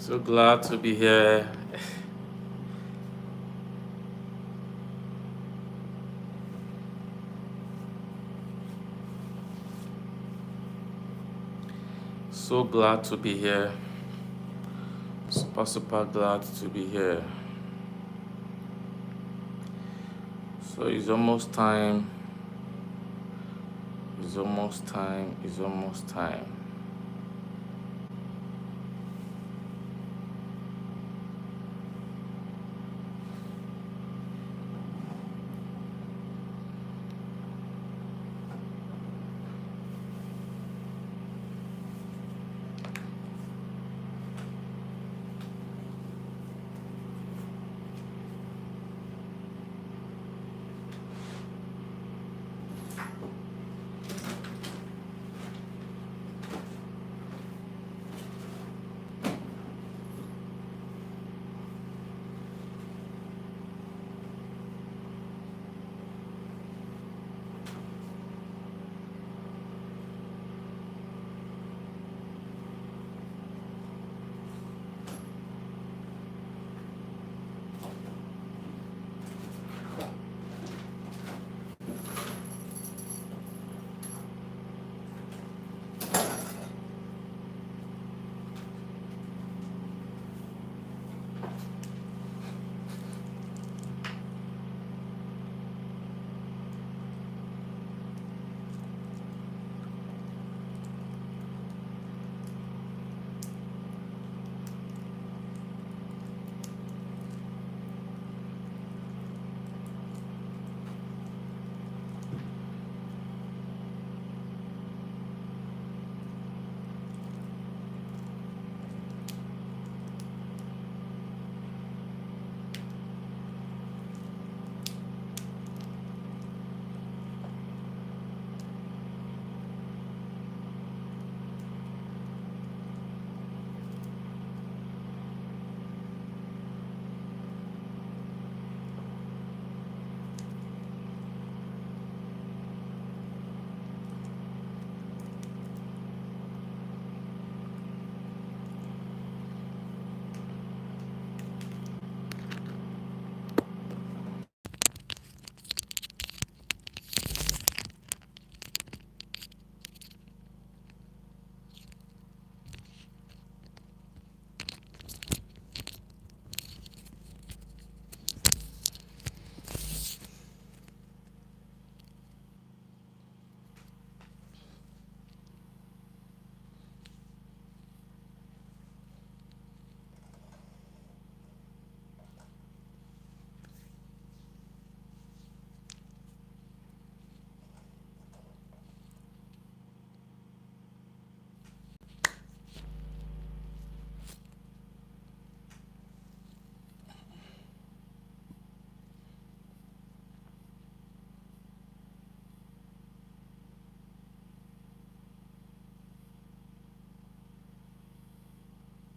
So glad to be here. So glad to be here. Super glad to be here. So it's almost time. It's almost time. It's almost time.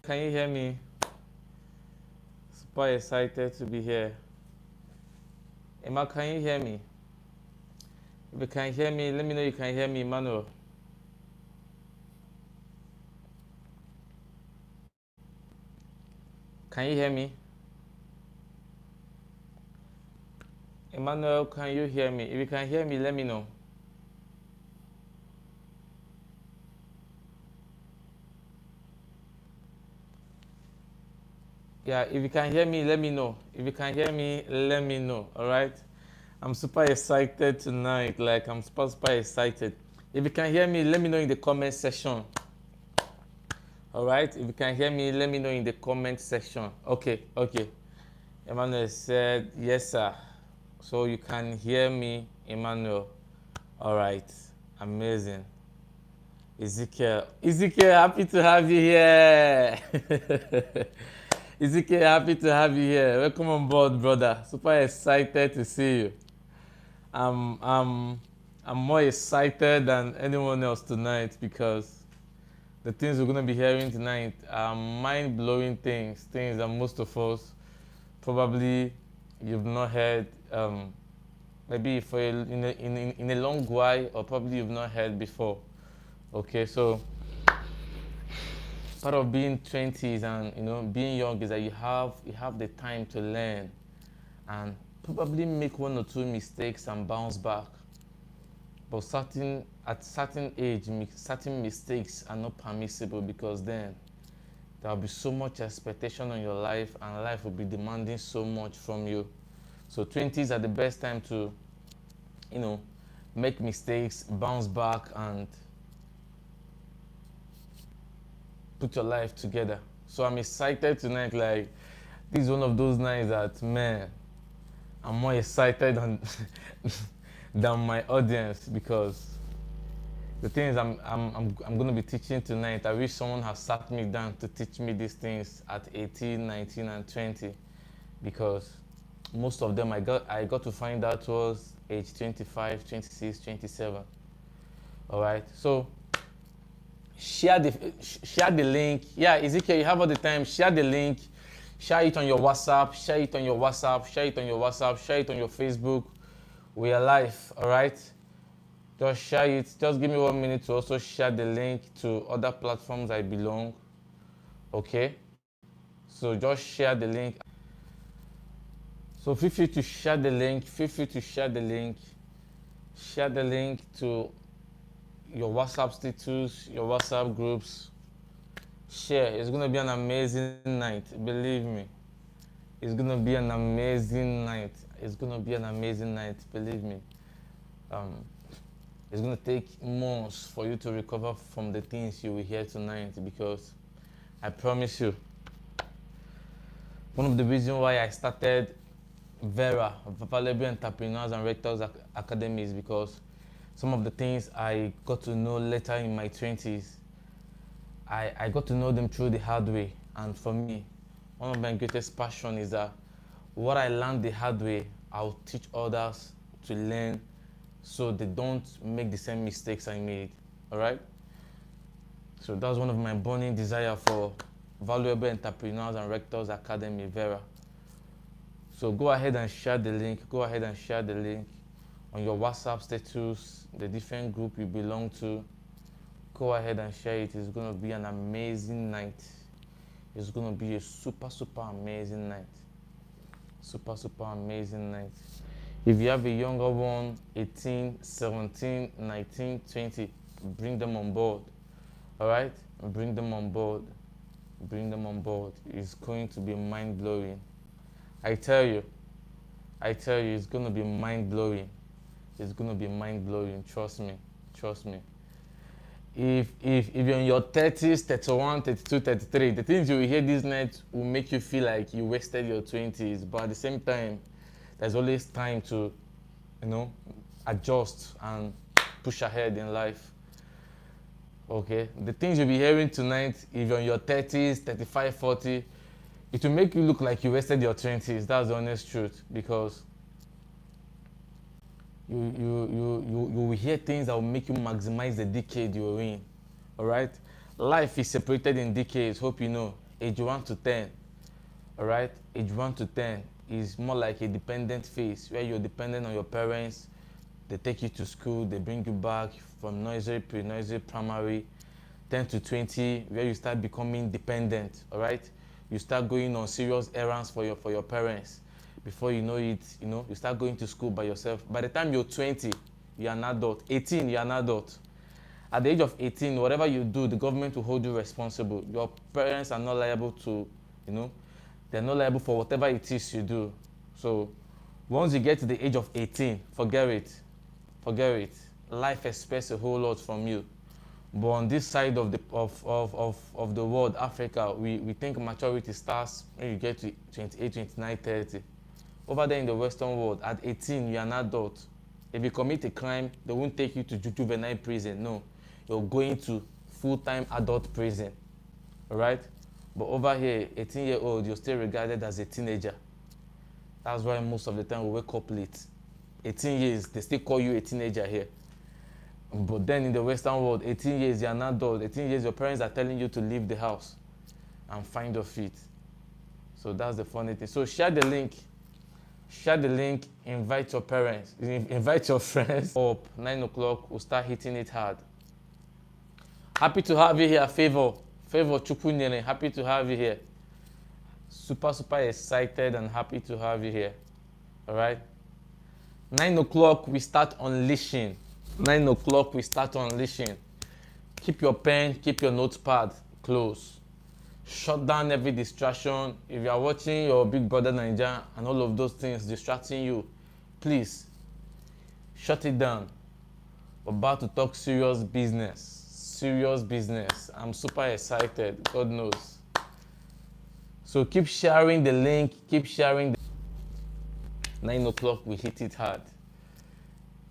Can you hear me? Super excited to be here. Emma, can you hear me? If you can hear me, let me know you can hear me, Emmanuel. Can you hear me? Emmanuel, can you hear me? If you can hear me, let me know. Yeah, if you can hear me, let me know. If you can hear me, let me know. All right. I'm super excited tonight. Like, I'm super excited. If you can hear me, let me know in the comment section. All right. If you can hear me, let me know in the comment section. Okay. Emmanuel said, yes, sir. So you can hear me, Emmanuel. All right. Amazing. Ezekiel, happy to have you here. Ezekiel, happy to have you here. Welcome on board, brother. Super excited to see you. I'm, I'm, I'm more excited than anyone else tonight because the things we're going to be hearing tonight are mind-blowing things that most of us probably you've not heard, maybe for in a long while, or probably you've not heard before. Okay, so part of being 20s and being young is that you have the time to learn and probably make one or two mistakes and bounce back. But at certain age, certain mistakes are not permissible because then there will be so much expectation on your life and life will be demanding so much from you. So 20s are the best time to, make mistakes, bounce back and put your life together. So I'm excited tonight. Like, this is one of those nights that, man, I'm more excited than my audience because the thing is, I'm going to be teaching tonight. I wish someone had sat me down to teach me these things at 18, 19, and 20 because most of them I got to find out was age 25, 26, 27. All right. So share the link. Yeah, Ezekiel, you have all the time. Share the link. Share it on your WhatsApp. Share it on your WhatsApp. Share it on your WhatsApp. Share it on your Facebook. We are live. All right. Just share it. Just give me 1 minute to also share the link to other platforms I belong. Okay. So just share the link. So feel free to share the link. Feel free to share the link. Share the link to your WhatsApp status, your WhatsApp groups. Share. It's going to be an amazing night. Believe me. It's going to be an amazing night. It's going to be an amazing night. Believe me. It's going to take months for you to recover from the things you will hear tonight because I promise you, one of the reasons why I started Vera, Valuable Entrepreneurs and Rectors Academy is because some of the things I got to know later in my 20s, I got to know them through the hard way. And for me, one of my greatest passion is that what I learned the hard way, I'll teach others to learn so they don't make the same mistakes I made. All right? So that's one of my burning desire for Valuable Entrepreneurs and Rectors Academy, Vera. So go ahead and share the link. Go ahead and share the link on your WhatsApp status, the different group you belong to. Go ahead and share it. It's going to be an amazing night. It's going to be a super, super amazing night. Super, super amazing night. If you have a younger one, 18, 17, 19, 20, bring them on board. All right? Bring them on board. Bring them on board. It's going to be mind-blowing. I tell you, it's going to be mind-blowing. It's going to be mind-blowing. Trust me. Trust me. If you're in your 30s, 31, 32, 33, the things you will hear this night will make you feel like you wasted your 20s. But at the same time, there's always time to, adjust and push ahead in life. Okay? The things you'll be hearing tonight, if you're in your 30s, 35, 40, it will make you look like you wasted your 20s. That's the honest truth. Because you will hear things that will make you maximize the decade you're in. All right? Life is separated in decades. Hope you know. Age 1 to 10. All right? Age 1 to 10 is more like a dependent phase where you're dependent on your parents. They take you to school. They bring you back from nursery, pre-nursery, primary. 10 to 20 where you start becoming dependent. All right? You start going on serious errands for your parents. Before you know it, you start going to school by yourself. By the time you're 20, you're an adult. 18, you're an adult. At the age of 18, whatever you do, the government will hold you responsible. Your parents are not liable to, they're not liable for whatever it is you do. So once you get to the age of 18, forget it. Forget it. Life expects a whole lot from you. But on this side of the world, Africa, we think maturity starts when you get to 28, 29, 30. Over there in the Western world, at 18, you're an adult. If you commit a crime, they won't take you to juvenile prison. No, you're going to full-time adult prison. All right? But over here, 18-year-old, you're still regarded as a teenager. That's why most of the time we wake up late. 18 years, they still call you a teenager here. But then in the Western world, 18 years, you're an adult. 18 years, your parents are telling you to leave the house and find your feet. So that's the funny thing. So share the link. Share the link, invite your parents, invite your friends. Up 9 o'clock, we'll start hitting it hard. Happy to have you here, Favor. Favor Chukwunyere, happy to have you here. Super, super excited and happy to have you here. All right. 9 o'clock, we start unleashing. 9 o'clock, we start unleashing. Keep your pen, keep your notepad close. Shut down every distraction. If you are watching your Big Brother Naija and all of those things distracting you, please shut it down. We're about to talk serious business. Serious business. I'm super excited. God knows. So keep sharing the link. Keep sharing. 9 o'clock, we hit it hard.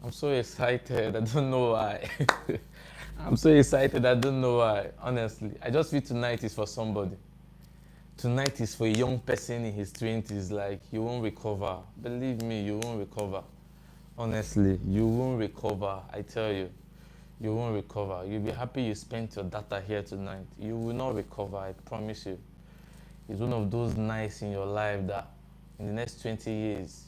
I'm so excited. I don't know why. I'm so excited. I don't know why. Honestly, I just feel tonight is for somebody. Tonight is for a young person in his 20s. Like, you won't recover. Believe me, you won't recover. Honestly, you won't recover. I tell you, you won't recover. You'll be happy you spent your data here tonight. You will not recover. I promise you. It's one of those nights in your life that in the next 20 years,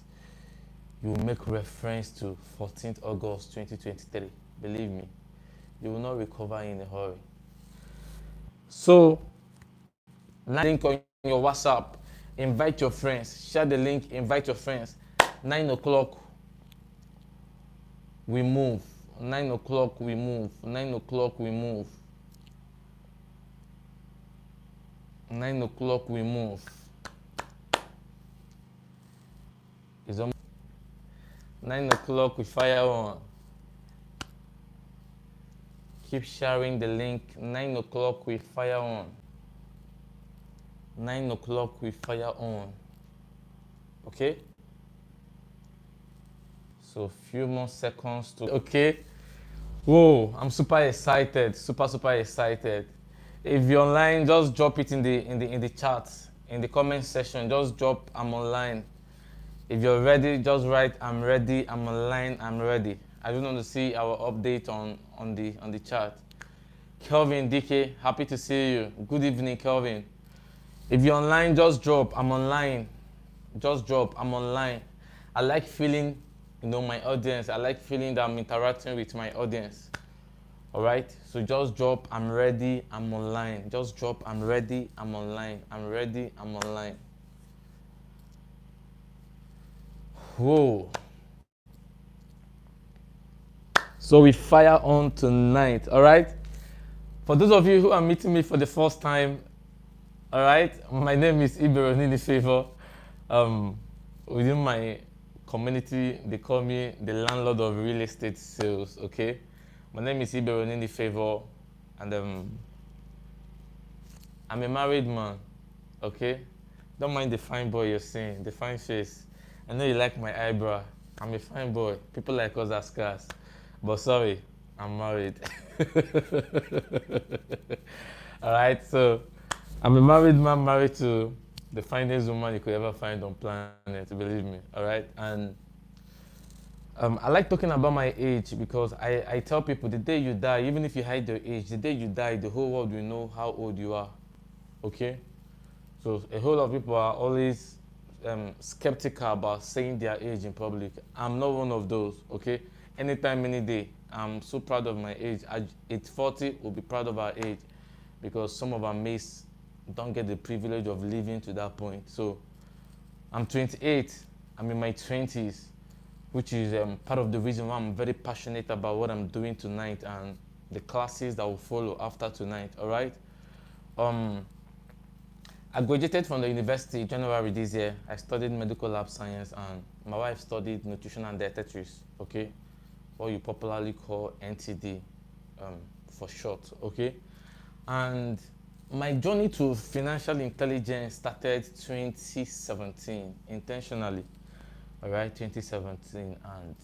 you will make reference to 14th August 2023. Believe me, you will not recover in a hurry. So, link on your WhatsApp, invite your friends, share the link, invite your friends. 9 o'clock, we move. 9 o'clock, we move. 9 o'clock, we move. 9 o'clock, we move. It's almost 9 o'clock, we fire on. Keep sharing the link. 9 o'clock, we fire on. 9 o'clock, we fire on. Okay? So few more seconds to. Okay. Whoa, I'm super excited. Super, super excited. If you're online, just drop it in the chat, in the comment section. Just drop I'm online. If you're ready, just write I'm ready, I'm online, I'm ready. I just want to see our update on the chat. Kelvin DK, happy to see you. Good evening, Kelvin. If you're online, just drop I'm online. Just drop I'm online. I like feeling, my audience. I like feeling that I'm interacting with my audience. All right, so just drop I'm ready, I'm online. Just drop I'm ready, I'm online. I'm ready, I'm online. Whoa. So we fire on tonight. All right, for those of you who are meeting me for the first time, all right, my name is Iberonini Favor. Within my community, they call me the landlord of real estate sales. Okay, my name is Iberonini Favor, and I'm a married man. Okay, don't mind the fine boy you're seeing, the fine face. I know you like my eyebrow. I'm a fine boy. People like us are scarce, but sorry, I'm married. All right, so I'm a married man, married to the finest woman you could ever find on planet, believe me. All right, and I like talking about my age because I tell people the day you die, even if you hide your age, the day you die, the whole world will know how old you are. Okay, so a whole lot of people are always skeptical about saying their age in public. I'm not one of those. Okay, anytime, any day, I'm so proud of my age. At 40, we'll be proud of our age because some of our mates don't get the privilege of living to that point. So I'm 28. I'm in my 20s, which is part of the reason why I'm very passionate about what I'm doing tonight and the classes that will follow after tonight. All right. I graduated from the university January this year. I studied medical lab science, and my wife studied nutrition and dietetics. Okay, what you popularly call NTD, for short. Okay, and my journey to financial intelligence started 2017 intentionally. All right, 2017, and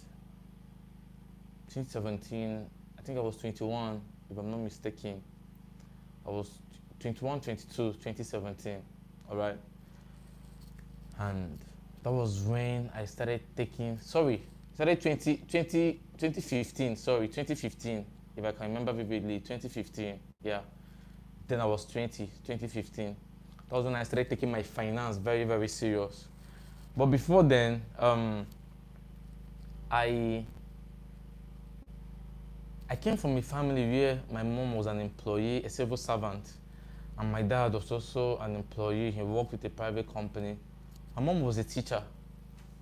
2017, I think I was 21, if I'm not mistaken. I was 21, 22, 2017, all right? And that was when I started taking, started 2015, 2015, if I can remember vividly, 2015, yeah. Then I was 2015. That was when I started taking my finance very, very serious. But before then, I came from a family where my mom was an employee, a civil servant. And my dad was also an employee. He worked with a private company. My mom was a teacher.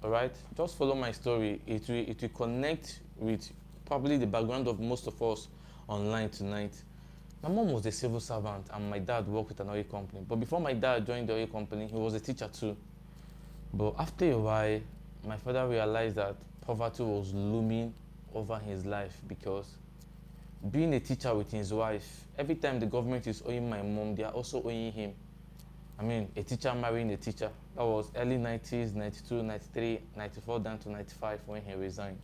All right, just follow my story. It will connect with probably the background of most of us online tonight. My mom was a civil servant, and my dad worked with an oil company. But before my dad joined the oil company, he was a teacher too. But after a while, my father realized that poverty was looming over his life because being a teacher with his wife, every time the government is owing my mom, they are also owing him. I mean, a teacher marrying a teacher. That was early 90s, 92, 93, 94, down to 95 when he resigned.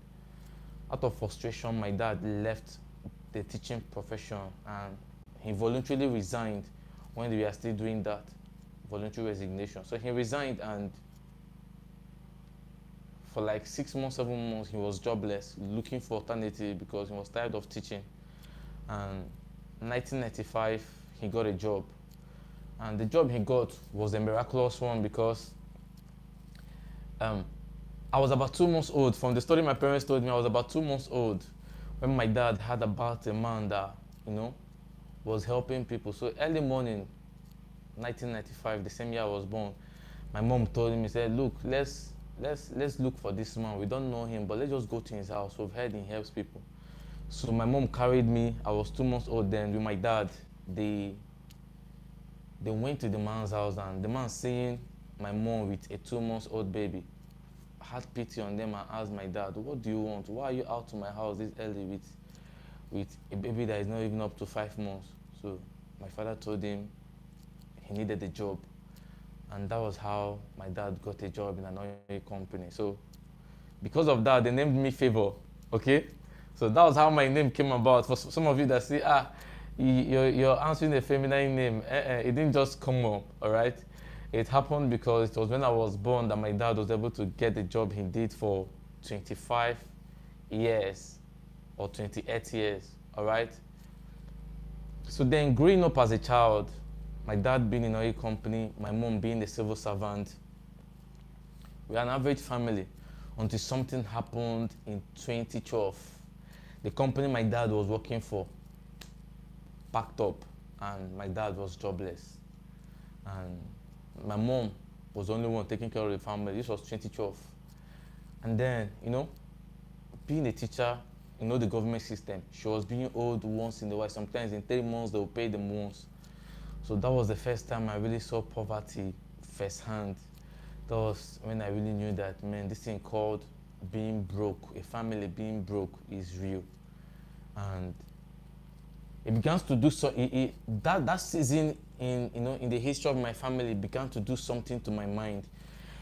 Out of frustration, my dad left the teaching profession and he voluntarily resigned when we were still doing that, voluntary resignation. So he resigned, and for like 6 months, 7 months, he was jobless, looking for alternative because he was tired of teaching. And 1995, he got a job. And the job he got was a miraculous one because I was about 2 months old. From the story my parents told me, I was about 2 months old when my dad heard about a man that, was helping people. So early morning, 1995, the same year I was born, my mom told me, said, look, let's look for this man. We don't know him, but let's just go to his house. We've heard he helps people. So my mom carried me. I was 2 months old then with my dad. They went to the man's house, and the man seeing my mom with a 2 months old baby had pity on them and asked my dad, what do you want? Why are you out to my house this early with a baby that is not even up to 5 months? So my father told him he needed a job. And that was how my dad got a job in an oil company. So because of that, they named me Favor, okay? So that was how my name came about. For some of you that say, you're answering a feminine name, it didn't just come up, all right? It happened because it was when I was born that my dad was able to get the job he did for 25 years or 28 years, all right? So then growing up as a child, my dad being in an oil company, my mom being a civil servant, we are an average family until something happened in 2012. The company my dad was working for packed up and my dad was jobless. And my mom was the only one taking care of the family. This was 2012. And then, being a teacher, the government system, she was being owed once in a while. Sometimes in 3 months, they will pay them once. So that was the first time I really saw poverty firsthand. That was when I really knew that, man, this thing called being broke, a family being broke is real. And it began to do so. That season in the history of my family began to do something to my mind.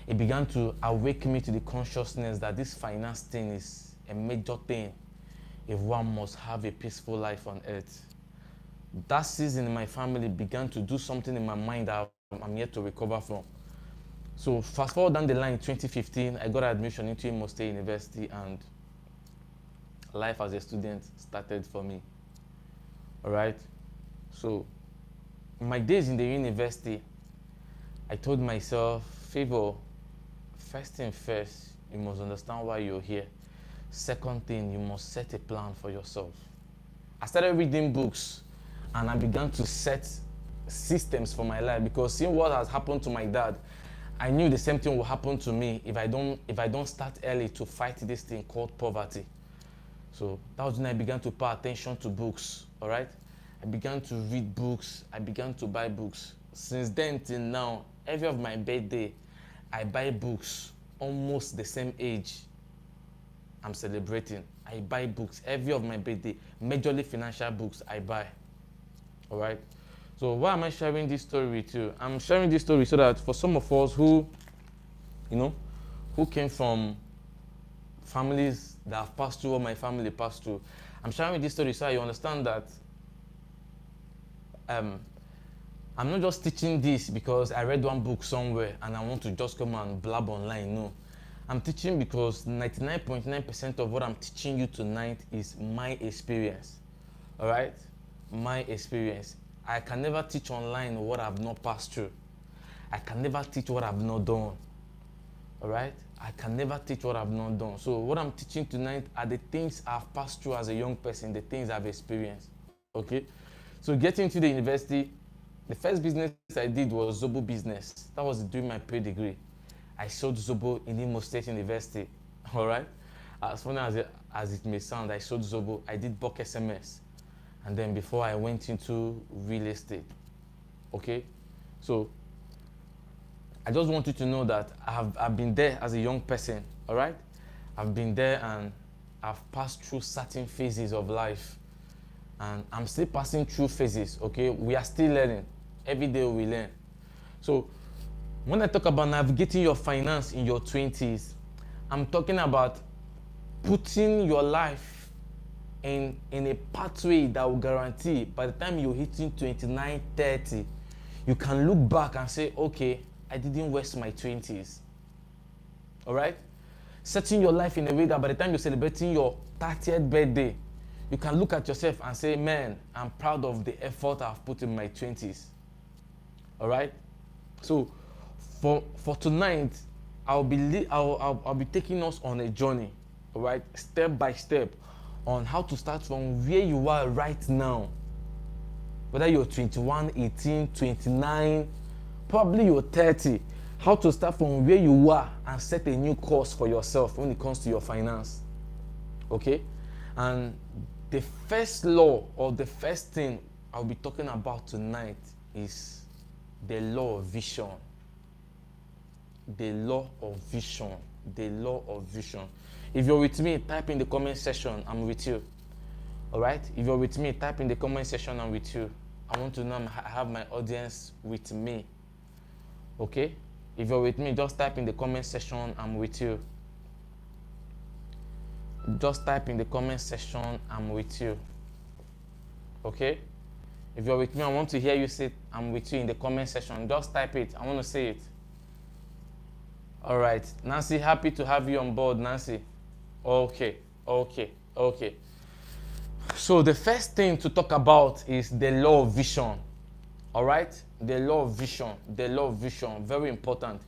It began to awaken me to the consciousness that this finance thing is a major thing if one must have a peaceful life on earth. That season in my family began to do something in my mind that I'm yet to recover from. So fast forward down the line, 2015, I got admission into Imo State University, and life as a student started for me. All right. So in my days in the university, I told myself, Favor, first thing first, you must understand why you're here. Second thing, you must set a plan for yourself. I started reading books and I began to set systems for my life, because seeing what has happened to my dad, I knew the same thing will happen to me if I don't start early to fight this thing called poverty. So that was when I began to pay attention to books, all right? I began to read books, I began to buy books. Since then till now, every of my birthday, I buy books almost the same age I'm celebrating. I buy books every of my birthday, majorly financial books I buy, all right? So why am I sharing this story with you? I'm sharing this story so that for some of us who came from families that have passed through what my family passed through, I'm sharing this story so you understand that I'm not just teaching this because I read one book somewhere and I want to just come and blab online. No. I'm teaching because 99.9% of what I'm teaching you tonight is my experience. All right? My experience. I can never teach online what I've not passed through. I can never teach what I've not done. All right? I can never teach what I've not done. So what I'm teaching tonight are the things I've passed through as a young person, the things I've experienced. Okay? So getting to the university, The first business I did was Zobo business. That was during my pre-degree. I sold Zobo in Imo State University. All right. As funny as it may sound, I sold Zobo. I did bulk SMS, and then before I went into real estate. Okay. So I just want you to know that I've been there as a young person. All right. I've been there and I've passed through certain phases of life, and I'm still passing through phases. Okay. We are still learning. Every day we learn. So when I talk about navigating your finance in your 20s, I'm talking about putting your life in a pathway that will guarantee by the time you're hitting 29, 30, you can look back and say, okay, I didn't waste my 20s. All right? Setting your life in a way that by the time you're celebrating your 30th birthday, you can look at yourself and say, man, I'm proud of the effort I've put in my 20s. All right? So for tonight, I'll be taking us on a journey, all right, step by step, on how to start from where you are right now. Whether you're 21, 18, 29, probably you're 30. How to start from where you are and set a new course for yourself when it comes to your finance. Okay? And the first law or the first thing I'll be talking about tonight is the law of vision. The law of vision. The law of vision. If you're with me, type in the comment section, I'm with you. All right? If you're with me, type in the comment section, I'm with you. I want to know I have my audience with me. Okay? If you're with me, just type in the comment section, I'm with you. Just type in the comment section, I'm with you. Okay? If you're with me, I want to hear you say, I'm with you in the comment section. Just type it. I want to say it. All right. Nancy, happy to have you on board, Nancy. Okay. So the first thing to talk about is the law of vision. All right? The law of vision. The law of vision. Very important.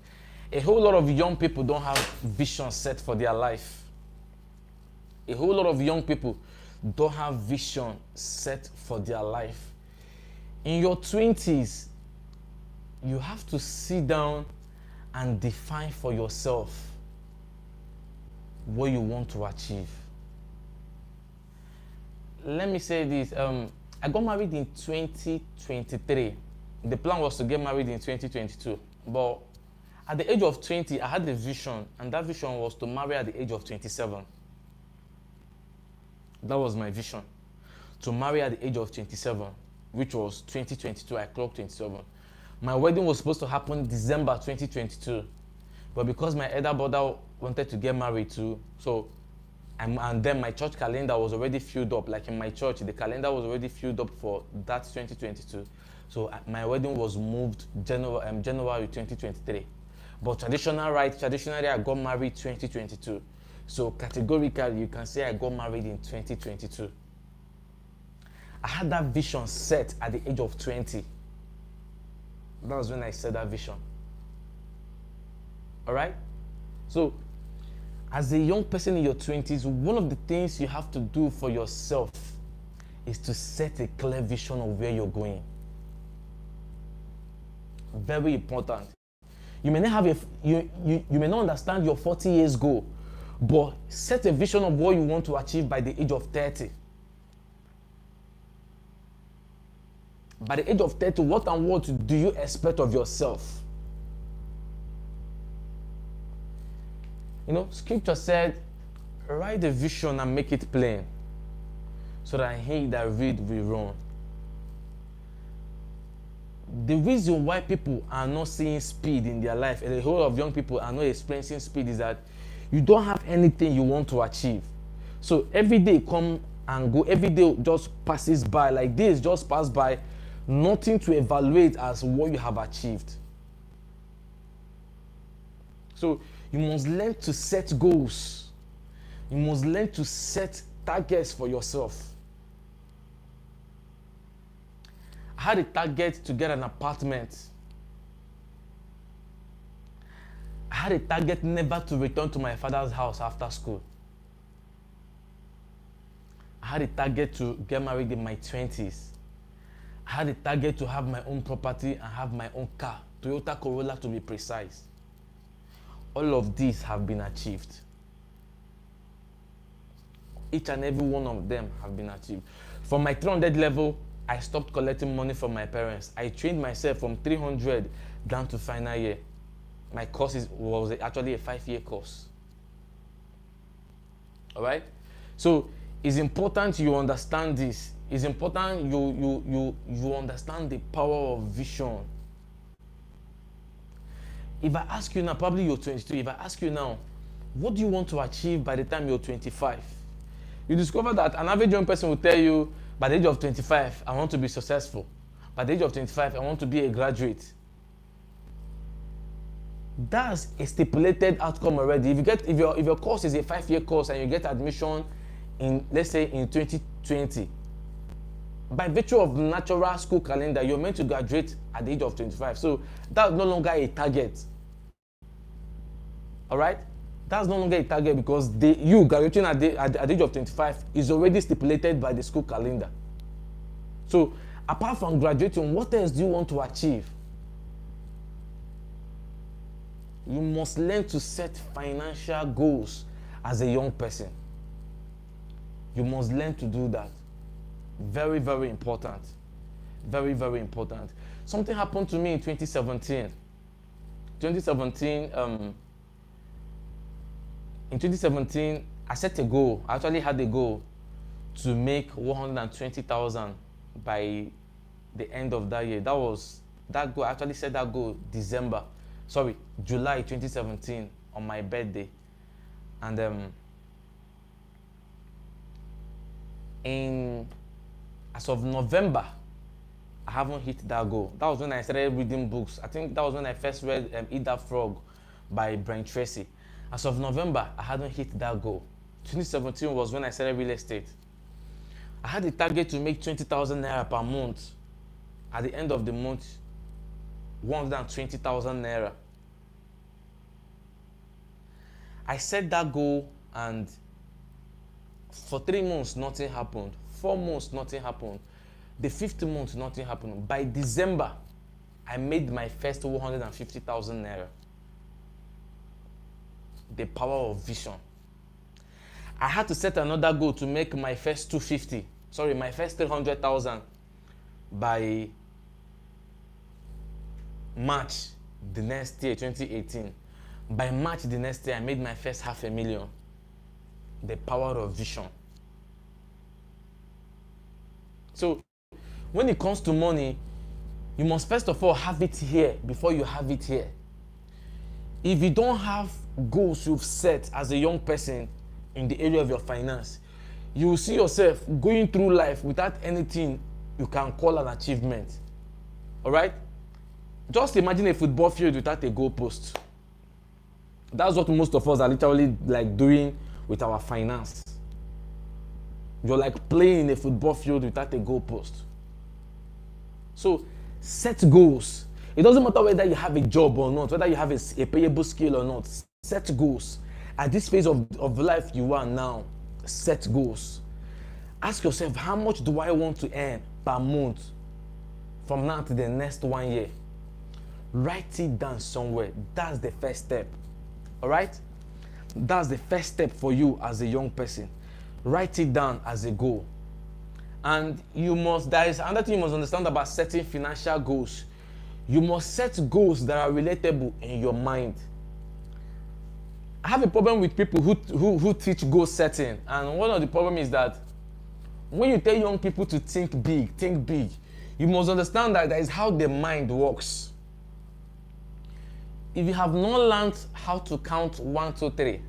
A whole lot of young people don't have vision set for their life. A whole lot of young people don't have vision set for their life. In your 20s, you have to sit down and define for yourself what you want to achieve. Let me say this. I got married in 2023. The plan was to get married in 2022. But at the age of 20, I had a vision, and that vision was to marry at the age of 27. That was my vision. To marry at the age of 27, which was 2022. I clocked 27. My wedding was supposed to happen December 2022. But because my elder brother wanted to get married too, and then my church calendar was already filled up. Like in my church, the calendar was already filled up for that 2022. So my wedding was moved January 2023. But traditionally I got married 2022. So categorically, you can say I got married in 2022. I had that vision set at the age of 20. That was when I set that vision. All right? So, as a young person in your 20s, one of the things you have to do for yourself is to set a clear vision of where you're going. Very important. You may not have you may not understand your 40 years goal, but set a vision of what you want to achieve by the age of 30. By the age of 30, what and what do you expect of yourself? You know, scripture said, write the vision and make it plain, so that he that read will run. The reason why people are not seeing speed in their life, and a whole lot of young people are not experiencing speed, is that you don't have anything you want to achieve. So every day come and go, every day just passes by, like days just pass by, nothing to evaluate as what you have achieved. So you must learn to set goals. You must learn to set targets for yourself. I had a target to get an apartment. I had a target never to return to my father's house after school. I had a target to get married in my 20s. I had a target to have my own property and have my own car, Toyota Corolla to be precise. All of these have been achieved. Each and every one of them have been achieved. From my 300 level, I stopped collecting money from my parents. I trained myself from 300 down to final year. My course was actually a 5-year course. All right? So it's important you understand this. It's important you understand the power of vision. If I ask you now, probably you're 22, if I ask you now, what do you want to achieve by the time you're 25? You discover that an average young person will tell you, by the age of 25, I want to be successful. By the age of 25, I want to be a graduate. That's a stipulated outcome already. If your course is a 5-year course and you get admission in, let's say, in 2020, by virtue of natural school calendar, you're meant to graduate at the age of 25. So that's no longer a target. All right? That's no longer a target because you graduating at the age of 25 is already stipulated by the school calendar. So apart from graduating, what else do you want to achieve? You must learn to set financial goals as a young person. You must learn to do that. Very, very important. Very, very important. Something happened to me in 2017. In 2017, I set a goal. I actually had a goal to make 120,000 by the end of that year. That goal. I actually set that goal July 2017 on my birthday. And as of November, I haven't hit that goal. That was when I started reading books. I think that was when I first read Eat That Frog by Brian Tracy. As of November, I hadn't hit that goal. 2017 was when I started real estate. I had a target to make 20,000 naira per month. At the end of the month, 120,000 naira. I set that goal, and for 3 months, nothing happened. 4 months, nothing happened. The 5th month, nothing happened. By December, I made my first 150,000 naira. The power of vision. I had to set another goal to make my first 300,000 by March the next year, 2018. By March the next year, I made my first 500,000. The power of vision. So, when it comes to money, you must first of all have it here before you have it here. If you don't have goals you've set as a young person in the area of your finance, you will see yourself going through life without anything you can call an achievement. All right? Just imagine a football field without a goalpost. That's what most of us are literally like doing with our finance. You're like playing in a football field without a goalpost. So set goals. It doesn't matter whether you have a job or not, whether you have a payable skill or not. Set goals. At this phase of life you are now, set goals. Ask yourself, how much do I want to earn per month from now to the next 1 year? Write it down somewhere. That's the first step. All right? That's the first step for you as a young person. Write it down as a goal. And there is another thing you must understand about setting financial goals. You must set goals that are relatable in your mind. I have a problem with people who teach goal setting. And one of the problems is that when you tell young people to think big, you must understand that is how the mind works. If you have not learned how to count 1, 2, 3,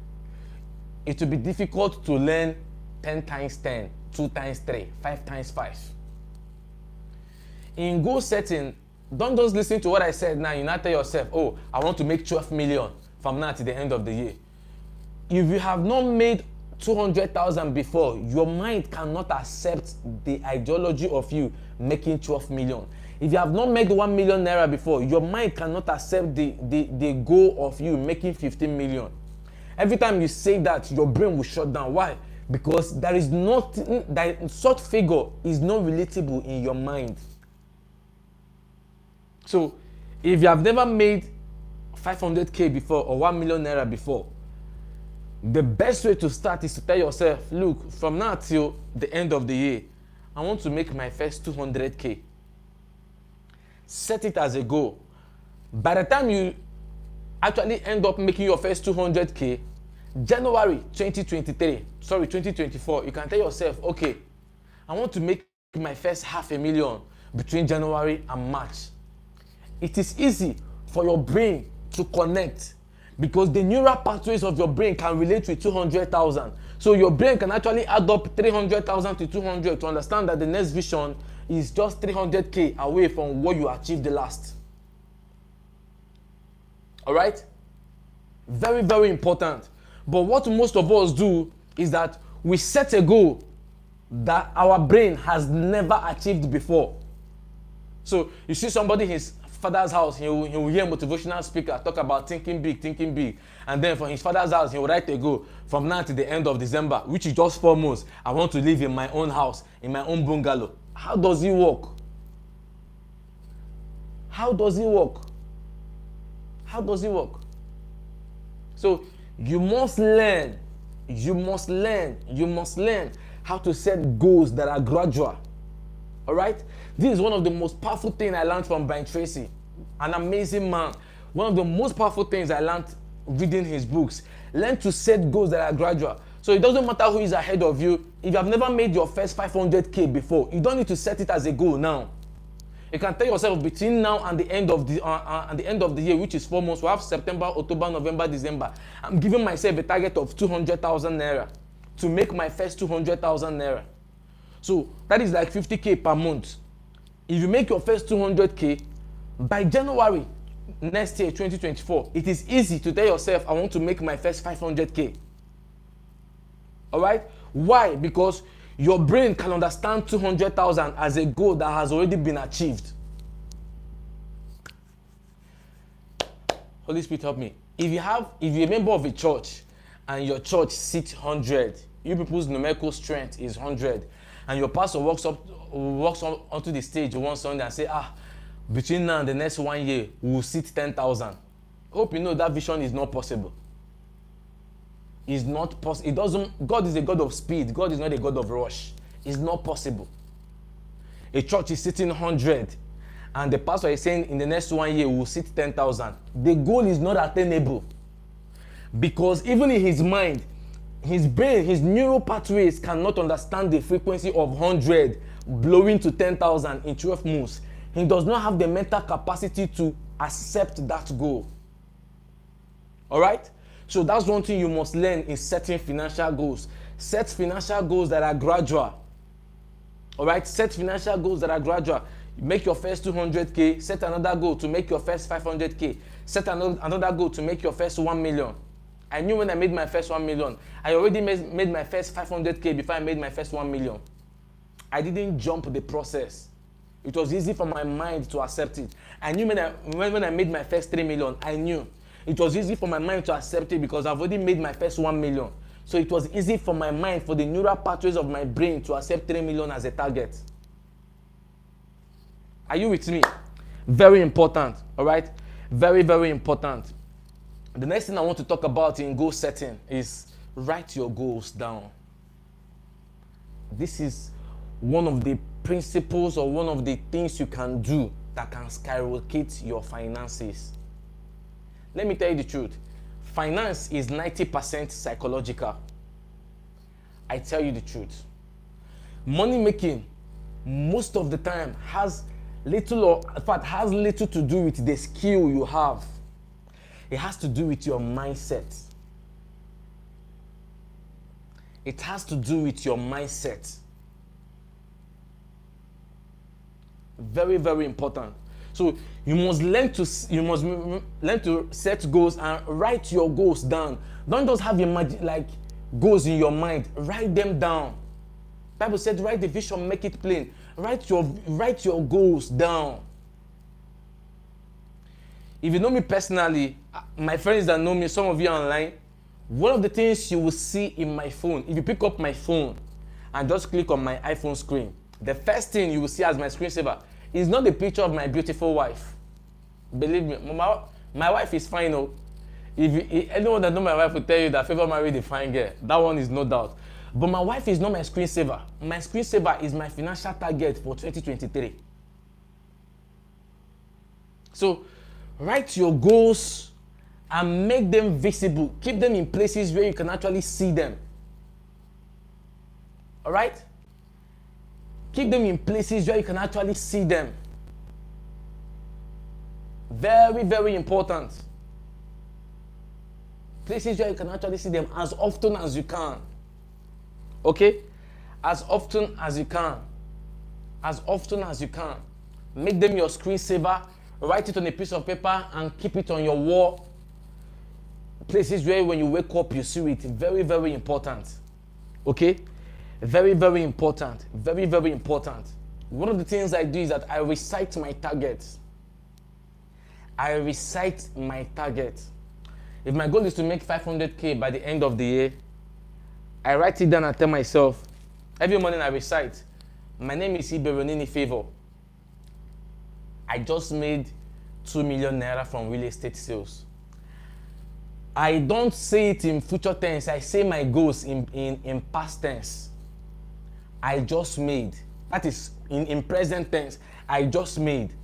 it will be difficult to learn 10 times 10, 2 times 3, 5 times 5. In goal setting, don't just listen to what I said now. You now tell yourself, oh, I want to make 12 million from now to the end of the year. If you have not made 200,000 before, your mind cannot accept the ideology of you making 12 million. If you have not made 1 million naira before, your mind cannot accept the goal of you making 15 million. Every time you say that, your brain will shut down. Why? Because there is nothing, that such figure is not relatable in your mind. So if you have never made 500k before or 1 million naira before, the best way to start is to tell yourself, look, from now till the end of the year, I want to make my first 200k. Set it as a goal. By the time you actually end up making your first 200k, January 2024, you can tell yourself, okay, I want to make my first 500,000 between January and March. It is easy for your brain to connect because the neural pathways of your brain can relate with 200,000. So your brain can actually add up 300,000 to 200 to understand that the next vision is just 300k away from what you achieved the last. All right? Very, very important. But what most of us do is that we set a goal that our brain has never achieved before. So you see somebody in his father's house, he will hear a motivational speaker talk about thinking big. And then for his father's house, he will write a goal from now to the end of December, which is just 4 months. I want to live in my own house, in my own bungalow. How does it work? How does it work? How does it work? So you must learn how to set goals that are gradual. All right? This is one of the most powerful things I learned from Brian Tracy, an amazing man. One of the most powerful things I learned reading his books. Learn to set goals that are gradual. So it doesn't matter who is ahead of you. If you have never made your first 500k before, you don't need to set it as a goal now. You can tell yourself between now and the end of the year, which is 4 months, we have September, October, November, December. I'm giving myself a target of 200,000 naira to make my first 200,000 naira. So that is like 50k per month. If you make your first 200k by January next year, 2024, it is easy to tell yourself, I want to make my first 500k. All right? Why? Because your brain can understand 200,000 as a goal that has already been achieved. Holy Spirit, help me. If you're a member of a church and your church seats 100, you people's numerical strength is 100, and your pastor walks onto the stage one Sunday and say, between now and the next 1 year, we will seat 10,000. Hope you know that vision is not possible. It's not possible. It doesn't. God is a God of speed. God is not a God of rush. It's not possible. A church is sitting 100, and the pastor is saying in the next 1 year we will sit 10,000. The goal is not attainable because even in his mind, his brain, his neural pathways cannot understand the frequency of 100 blowing to 10,000 in 12 months. He does not have the mental capacity to accept that goal. All right? So that's one thing you must learn in setting financial goals. Set financial goals that are gradual. All right? Set financial goals that are gradual. Make your first 200k. Set another goal to make your first 500k. Set another goal to make your first 1 million. I knew when I made my first 1 million, I already made my first 500k before I made my first 1 million. I didn't jump the process. It was easy for my mind to accept it. I knew when I made my first 3 million, I knew. It was easy for my mind to accept it because I've already made my first 1 million. So it was easy for my mind, for the neural pathways of my brain to accept 3 million as a target. Are you with me? Very important, all right? Very, very important. The next thing I want to talk about in goal setting is write your goals down. This is one of the principles or one of the things you can do that can skyrocket your finances. Let me tell you the truth. Finance is 90% psychological. I tell you the truth. Money making, most of the time, has little to do with the skill you have. It has to do with your mindset. It has to do with your mindset. Very, very important. So you must learn to set goals and write your goals down. Don't just have goals in your mind. Write them down. Bible said, write the vision, make it plain. Write your goals down. If you know me personally, my friends that know me, some of you online, one of the things you will see in my phone, if you pick up my phone and just click on my iPhone screen, the first thing you will see as my screensaver is not the picture of my beautiful wife. Believe me, my wife is fine. Oh. If anyone that know my wife will tell you that Favor married a fine girl. That one is no doubt. But my wife is not my screensaver. My screensaver is my financial target for 2023. So write your goals and make them visible. Keep them in places where you can actually see them. All right? Keep them in places where you can actually see them. Very, very important. Places where you can actually see them as often as you can. Okay? As often as you can. As often as you can. Make them your screensaver. Write it on a piece of paper and keep it on your wall. Places where when you wake up you see it. Very, very important. Okay? Very, very important. Very, very important. One of the things I do is that I recite my targets. I recite my target. If my goal is to make 500K by the end of the year, I write it down and tell myself, every morning I recite, my name is Iberonini Favor. I just made 2 million naira from real estate sales. I don't say it in future tense, I say my goals in past tense. I just made. That is in present tense, I just made.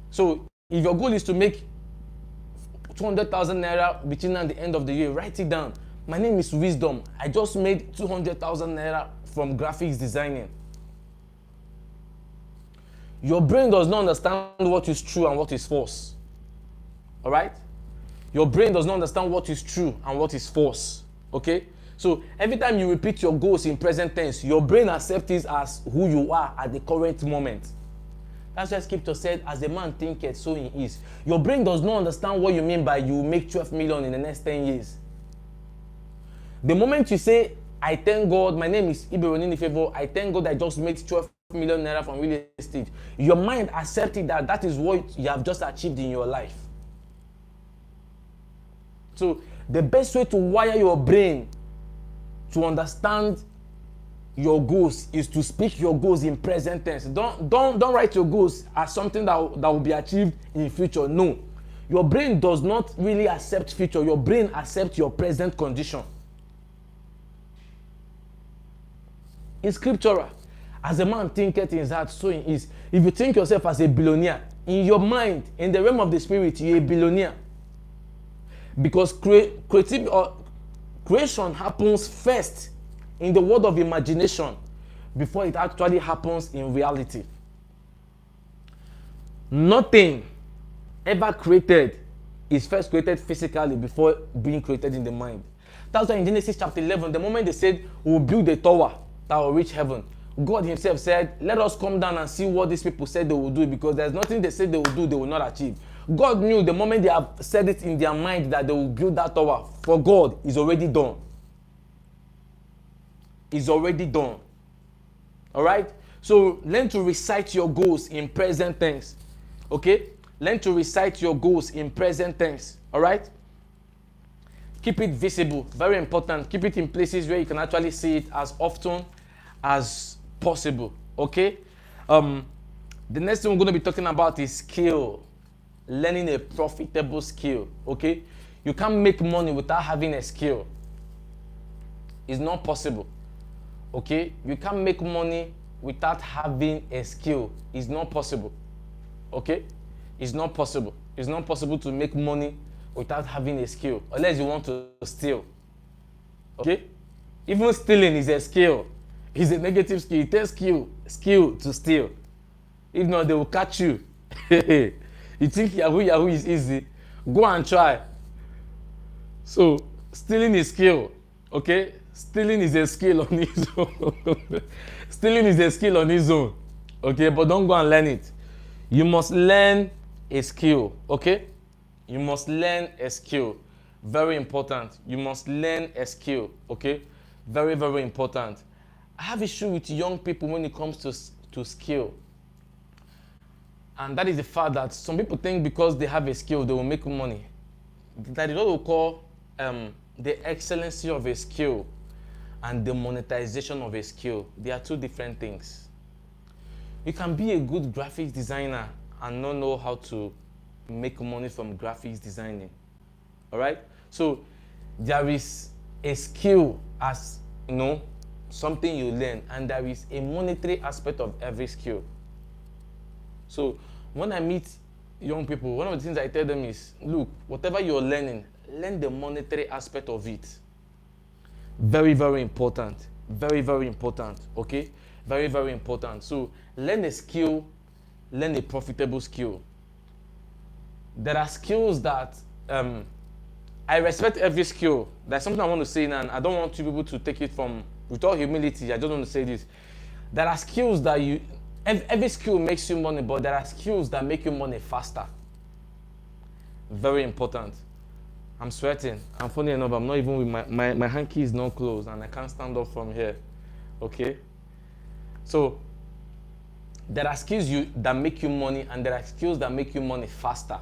So if your goal is to make 200,000 naira between now and the end of the year, write it down. My name is Wisdom. I just made 200,000 naira from graphics designing. Your brain does not understand what is true and what is false. All right? Your brain does not understand what is true and what is false. Okay? So every time you repeat your goals in present tense, your brain accepts it as who you are at the current moment. That's why Scripture said, as a man thinketh, so he is. Your brain does not understand what you mean by you make 12 million in the next 10 years. The moment you say, I thank God, my name is Iberonini Favor, I thank God I just made 12 million naira from real estate, your mind accepted that that is what you have just achieved in your life. So the best way to wire your brain to understand your goals is to speak your goals in present tense. Don't write your goals as something that will be achieved in future. No. Your brain does not really accept future. Your brain accepts your present condition. It's scriptural. As a man thinketh in his heart, so he is. If you think yourself as a billionaire, in your mind, in the realm of the spirit, you're a billionaire. Because creation happens first in the world of imagination before it actually happens in reality. Nothing ever created is first created physically before being created in the mind. That's why in Genesis chapter 11, the moment they said, we'll build a tower that will reach heaven, God himself said, let us come down and see what these people said they will do, because there's nothing they said they will do they will not achieve. God knew the moment they have said it in their mind that they will build that tower, for God is already done. Is already done. All right? So learn to recite your goals in present tense. Okay? Learn to recite your goals in present tense. All right? Keep it visible. Very important. Keep it in places where you can actually see it as often as possible. Okay? The next thing we're going to be talking about is skill. Learning a profitable skill. Okay? You can't make money without having a skill. It's not possible. Okay? You can't make money without having a skill. It's not possible. Okay? It's not possible. It's not possible to make money without having a skill, unless you want to steal. Okay? Even stealing is a skill. It's a negative skill. It takes skill to steal. If not, they will catch you. You think Yahoo is easy? Go and try. So, stealing is skill. Okay? Stealing is a skill on its own. Stealing is a skill on its own. Okay? But don't go and learn it. You must learn a skill. Okay? You must learn a skill. Very important. You must learn a skill. Okay? Very, very important. I have issue with young people when it comes to skill. And that is the fact that some people think because they have a skill, they will make money. That is what we call the excellency of a skill and the monetization of a skill. They are two different things. You can be a good graphics designer and not know how to make money from graphics designing. All right? So there is a skill as, something you learn, and there is a monetary aspect of every skill. So when I meet young people, one of the things I tell them is, look, whatever you're learning, learn the monetary aspect of it. Very, very important. Very, very important. Okay? Very, very important. So learn a skill, learn a profitable skill. There are skills that I respect every skill. There's something I want to say now, and I don't want you people to take it from with all humility. I just want to say this. There are skills that every skill makes you money, but there are skills that make you money faster. Very important. I'm sweating. I'm funny enough, I'm not even with my hanky is not closed and I can't stand up from here. Okay? So there are skills that make you money, and there are skills that make you money faster.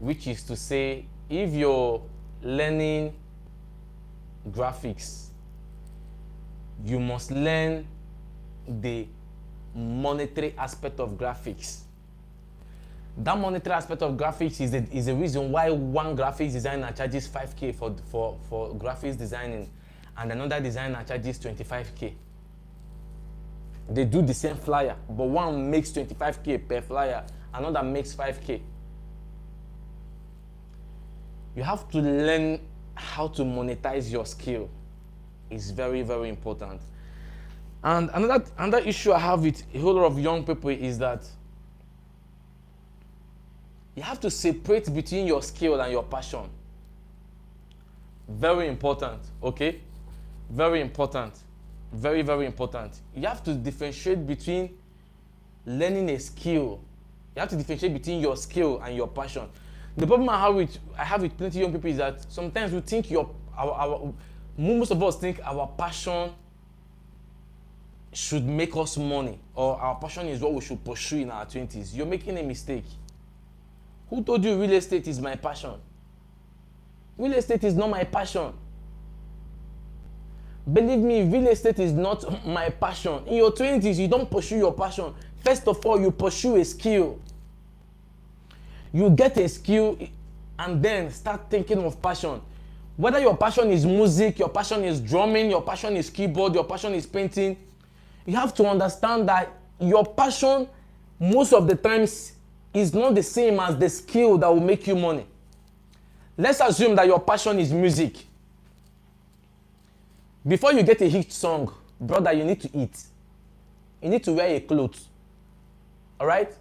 Which is to say, if you're learning graphics, you must learn the monetary aspect of graphics. That monetary aspect of graphics is the reason why one graphics designer charges 5K for graphics designing, and another designer charges 25K. They do the same flyer, but one makes 25K per flyer, another makes 5K. You have to learn how to monetize your skill. It's very, very important. And another issue I have with a whole lot of young people is that you have to separate between your skill and your passion. Very important, okay? Very important. Very, very important. You have to differentiate between learning a skill. You have to differentiate between your skill and your passion. The problem I have with plenty of young people is that sometimes we think most of us think our passion should make us money, or our passion is what we should pursue in our 20s. You're making a mistake. Who told you real estate is my passion? Real estate is not my passion. Believe me, real estate is not my passion. In your 20s, you don't pursue your passion. First of all, you pursue a skill. You get a skill and then start thinking of passion. Whether your passion is music, your passion is drumming, your passion is keyboard, your passion is painting, you have to understand that your passion most of the times is not the same as the skill that will make you money. Let's assume that your passion is music. Before you get a hit song, brother, you need to eat. You need to wear a clothes. All right?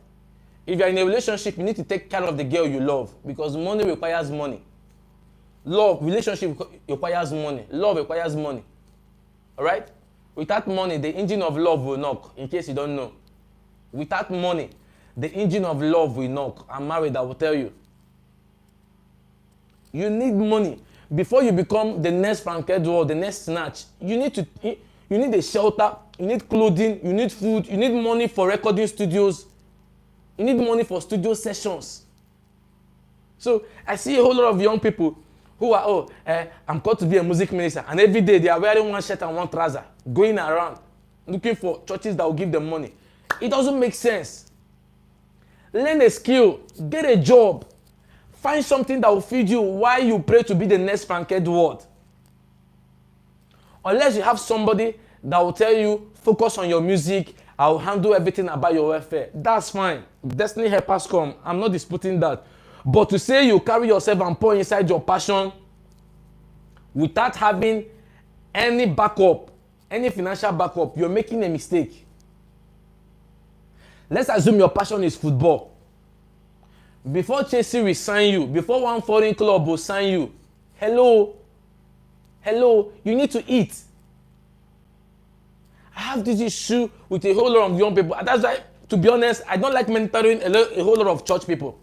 If you're in a relationship, you need to take care of the girl you love, because money requires money. Relationship requires money. Love requires money. All right? Without money, the engine of love will knock, in case you don't know. Without money, the engine of love will knock. I'm married, I will tell you. You need money. Before you become the next Frank Edward, the next Snatch, you need a shelter, you need clothing, you need food, you need money for recording studios, you need money for studio sessions. So I see a whole lot of young people who are, I'm called to be a music minister, and every day they are wearing one shirt and one trouser, going around looking for churches that will give them money. It doesn't make sense. Learn a skill, get a job, find something that will feed you while you pray to be the next Frank Edward. Unless you have somebody that will tell you, focus on your music, I will handle everything about your welfare. That's fine. Destiny helpers come. I'm not disputing that. But to say you carry yourself and pour inside your passion without having any backup, any financial backup, you're making a mistake. Let's assume your passion is football. Before Chelsea will sign you, before one foreign club will sign you, hello, you need to eat. I have this issue with a whole lot of young people. That's why, to be honest, I don't like mentoring a whole lot of church people.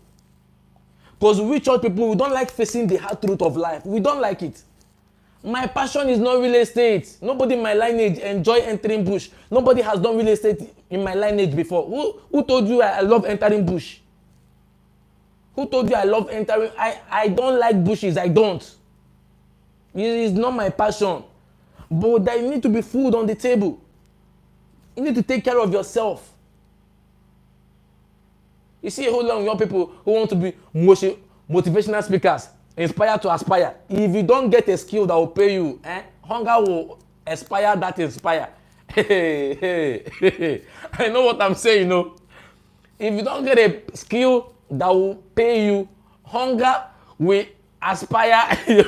Because we church people, we don't like facing the hard truth of life. We don't like it. My passion is not real estate. Nobody in my lineage enjoy entering bush. Nobody has done real estate in my lineage before. Who told you I love entering bush? Who told you I love entering? I don't like bushes. I don't. It is not my passion. But there need to be food on the table. You need to take care of yourself. You see a whole lot of young people who want to be motivational speakers, inspire to aspire. If you don't get a skill that will pay you, hunger will aspire that inspire. I know what I'm saying, you know. If you don't get a skill that will pay you, hunger will aspire, you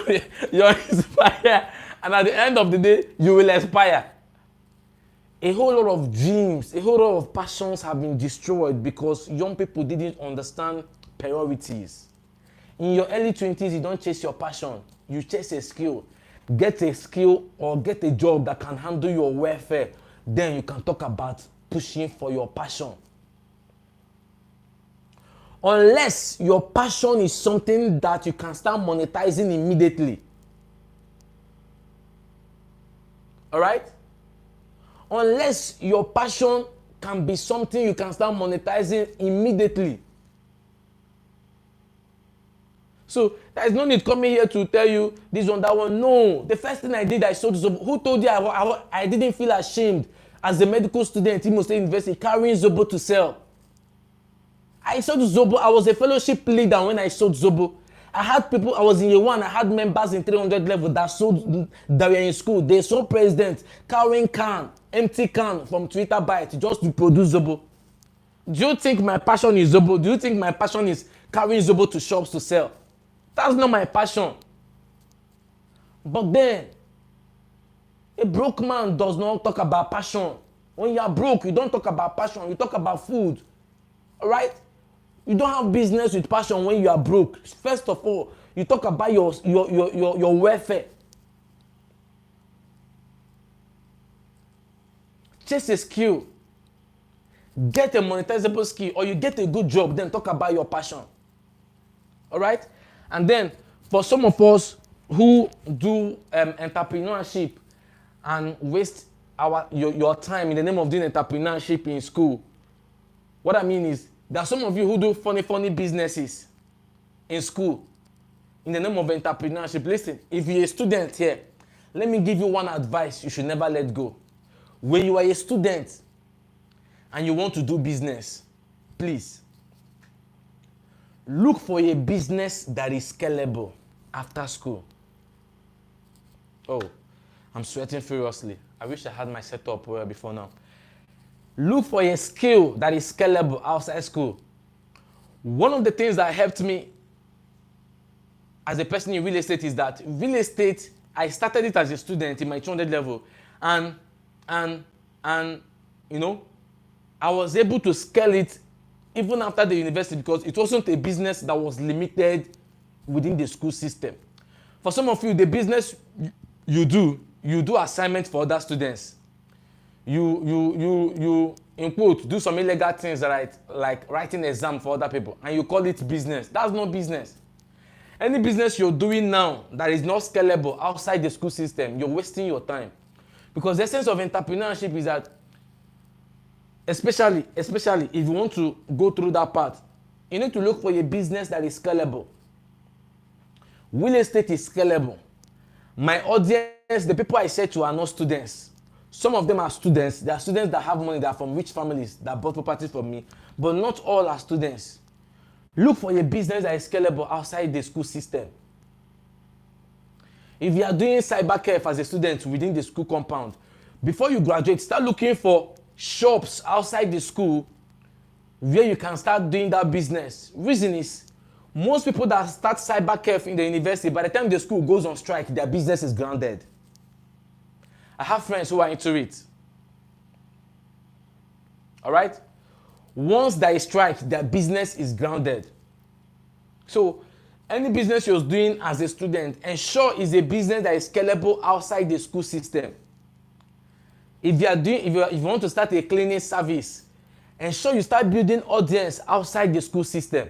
inspire, and at the end of the day, you will aspire. A whole lot of dreams, a whole lot of passions have been destroyed because young people didn't understand priorities. In your early 20s, you don't chase your passion, you chase a skill. Get a skill or get a job that can handle your welfare. Then you can talk about pushing for your passion. Unless your passion is something that you can start monetizing immediately. All right? Unless your passion can be something you can start monetizing immediately. So there is no need coming here to tell you this one, that one. No. The first thing I did, I sold Zobo. Who told you I didn't feel ashamed as a medical student in Imo State University carrying Zobo to sell? I sold Zobo. I was a fellowship leader when I sold Zobo. I had people, I was in year one, I had members in 300 level that were in school. They saw presidents carrying empty can from Twitter Byte just to produce Zobo. Do you think my passion is Zobo? Do you think my passion is carrying Zobo to shops to sell? That's not my passion. But then, a broke man does not talk about passion. When you are broke, you don't talk about passion, you talk about food. All right? You don't have business with passion when you are broke. First of all, you talk about your welfare. Chase a skill. Get a monetizable skill, or you get a good job, then talk about your passion. All right? And then, for some of us who do entrepreneurship and waste your time in the name of doing entrepreneurship in school, what I mean is, there are some of you who do funny businesses in school in the name of entrepreneurship. Listen, if you're a student here, let me give you one advice you should never let go. When you are a student and you want to do business, please, look for a business that is scalable after school. Oh, I'm sweating furiously. I wish I had my setup well before now. Look for a skill that is scalable outside school. One of the things that helped me as a person in real estate is that real estate, I started it as a student in my 200 level. And you know, I was able to scale it even after the university because it wasn't a business that was limited within the school system. For some of you, the business you do assignments for other students. You in quote, do some illegal things, right? Like writing exam for other people, and you call it business. That's not business. Any business you're doing now that is not scalable outside the school system, you're wasting your time. Because the essence of entrepreneurship is that, especially if you want to go through that path, you need to look for a business that is scalable. Real estate is scalable. My audience, the people I say to are not students. Some of them are students. They are students that have money, that are from rich families, that bought properties from me. But not all are students. Look for a business that is scalable outside the school system. If you are doing cyber care as a student within the school compound, before you graduate, start looking for shops outside the school where you can start doing that business. Reason is, most people that start cyber care in the university, by the time the school goes on strike, their business is grounded. I have friends who are into it. All right? Once there is strike, their business is grounded. So, any business you're doing as a student, ensure is a business that is scalable outside the school system. If you want to start a cleaning service, ensure you start building audience outside the school system.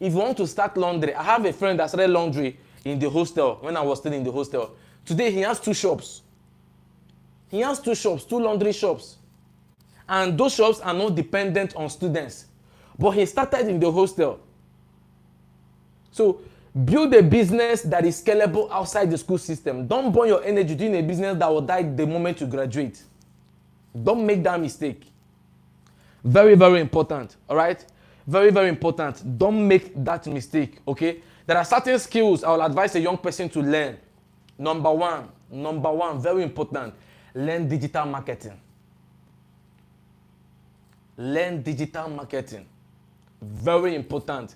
If you want to start laundry, I have a friend that started laundry in the hostel when I was still in the hostel. Today he has 2 shops. He has 2 shops, 2 laundry shops. And those shops are not dependent on students. But he started in the hostel. So build a business that is scalable outside the school system. Don't burn your energy doing a business that will die the moment you graduate. Don't make that mistake. Very, very important. All right? Very, very important. Don't make that mistake, okay? There are certain skills I will advise a young person to learn. Number one, very important. Learn digital marketing. Learn digital marketing. Very important.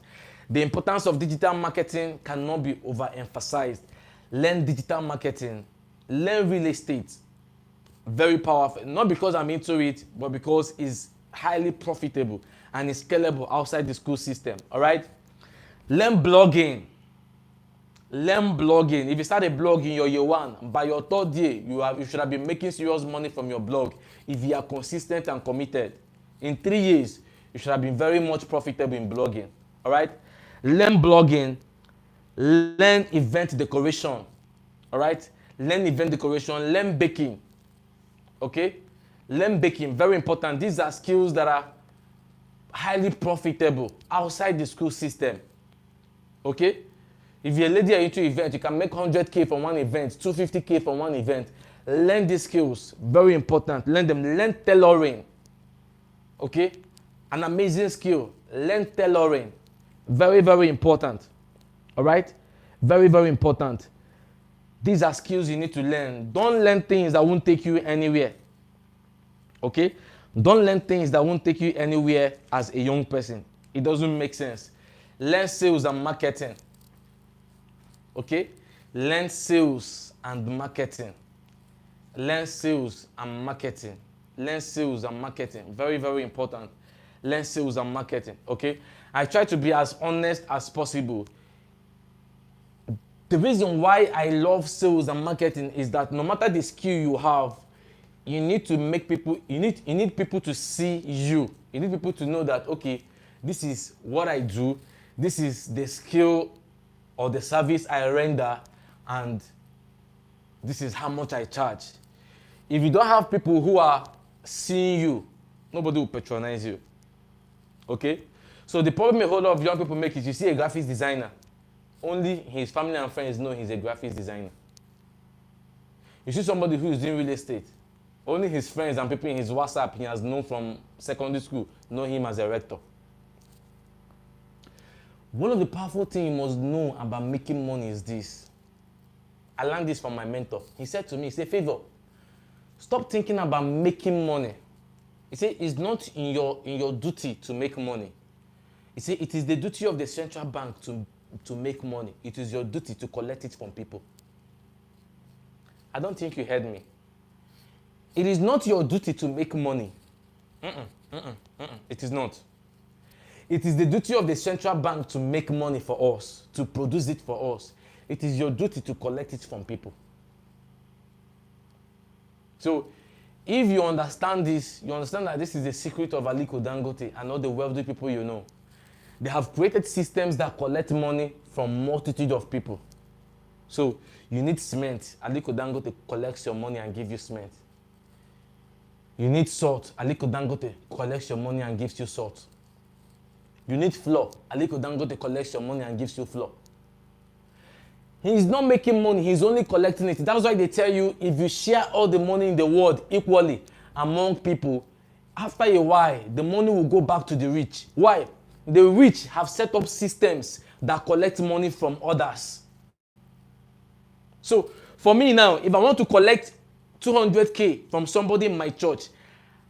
The importance of digital marketing cannot be overemphasized. Learn digital marketing. Learn real estate. Very powerful. Not because I'm into it, but because it's highly profitable and it's scalable outside the school system. All right? Learn blogging. Learn blogging. If you start a blog in your year one, by your third year, you should have been making serious money from your blog if you are consistent and committed. In 3 years, you should have been very much profitable in blogging. All right? Learn blogging. Learn event decoration. All right? Learn event decoration. Learn baking. Okay? Learn baking. Very important. These are skills that are highly profitable outside the school system. Okay? If you're a lady into event, you can make 100K from one event, 250K from one event. Learn these skills. Very important. Learn them. Learn tailoring. Okay? An amazing skill. Learn tailoring. Very, very important. All right? Very, very important. These are skills you need to learn. Don't learn things that won't take you anywhere. Okay? Don't learn things that won't take you anywhere as a young person. It doesn't make sense. Learn sales and marketing. Okay? Learn sales and marketing. Learn sales and marketing. Learn sales and marketing. Very, very important. Learn sales and marketing. Okay? I try to be as honest as possible. The reason why I love sales and marketing is that no matter the skill you have, you need to make people, you need people to see you. You need people to know that, okay, this is what I do, this is the skill or the service I render, and this is how much I charge. If you don't have people who are seeing you, nobody will patronize you. Okay? So the problem a whole lot of young people make is you see a graphics designer. Only his family and friends know he's a graphics designer. You see somebody who is doing real estate. Only his friends and people in his WhatsApp he has known from secondary school know him as a rector. One of the powerful things you must know about making money is this. I learned this from my mentor. He said to me, he said, Favor, stop thinking about making money. He said, it's not in your duty to make money. He said, it is the duty of the central bank to make money. It is your duty to collect it from people. I don't think you heard me. It is not your duty to make money. It is not. It is the duty of the central bank to make money for us, to produce it for us. It is your duty to collect it from people. So, if you understand this, you understand that this is the secret of Aliko Dangote and all the wealthy people you know. They have created systems that collect money from multitude of people. So, you need cement. Aliko Dangote collects your money and gives you cement. You need salt. Aliko Dangote collects your money and gives you salt. You need flour. Aliko Dangote collects your money and gives you flour. He's not making money. He's only collecting it. That's why they tell you if you share all the money in the world equally among people, after a while, the money will go back to the rich. Why? The rich have set up systems that collect money from others. So, for me now, if I want to collect 200K from somebody in my church,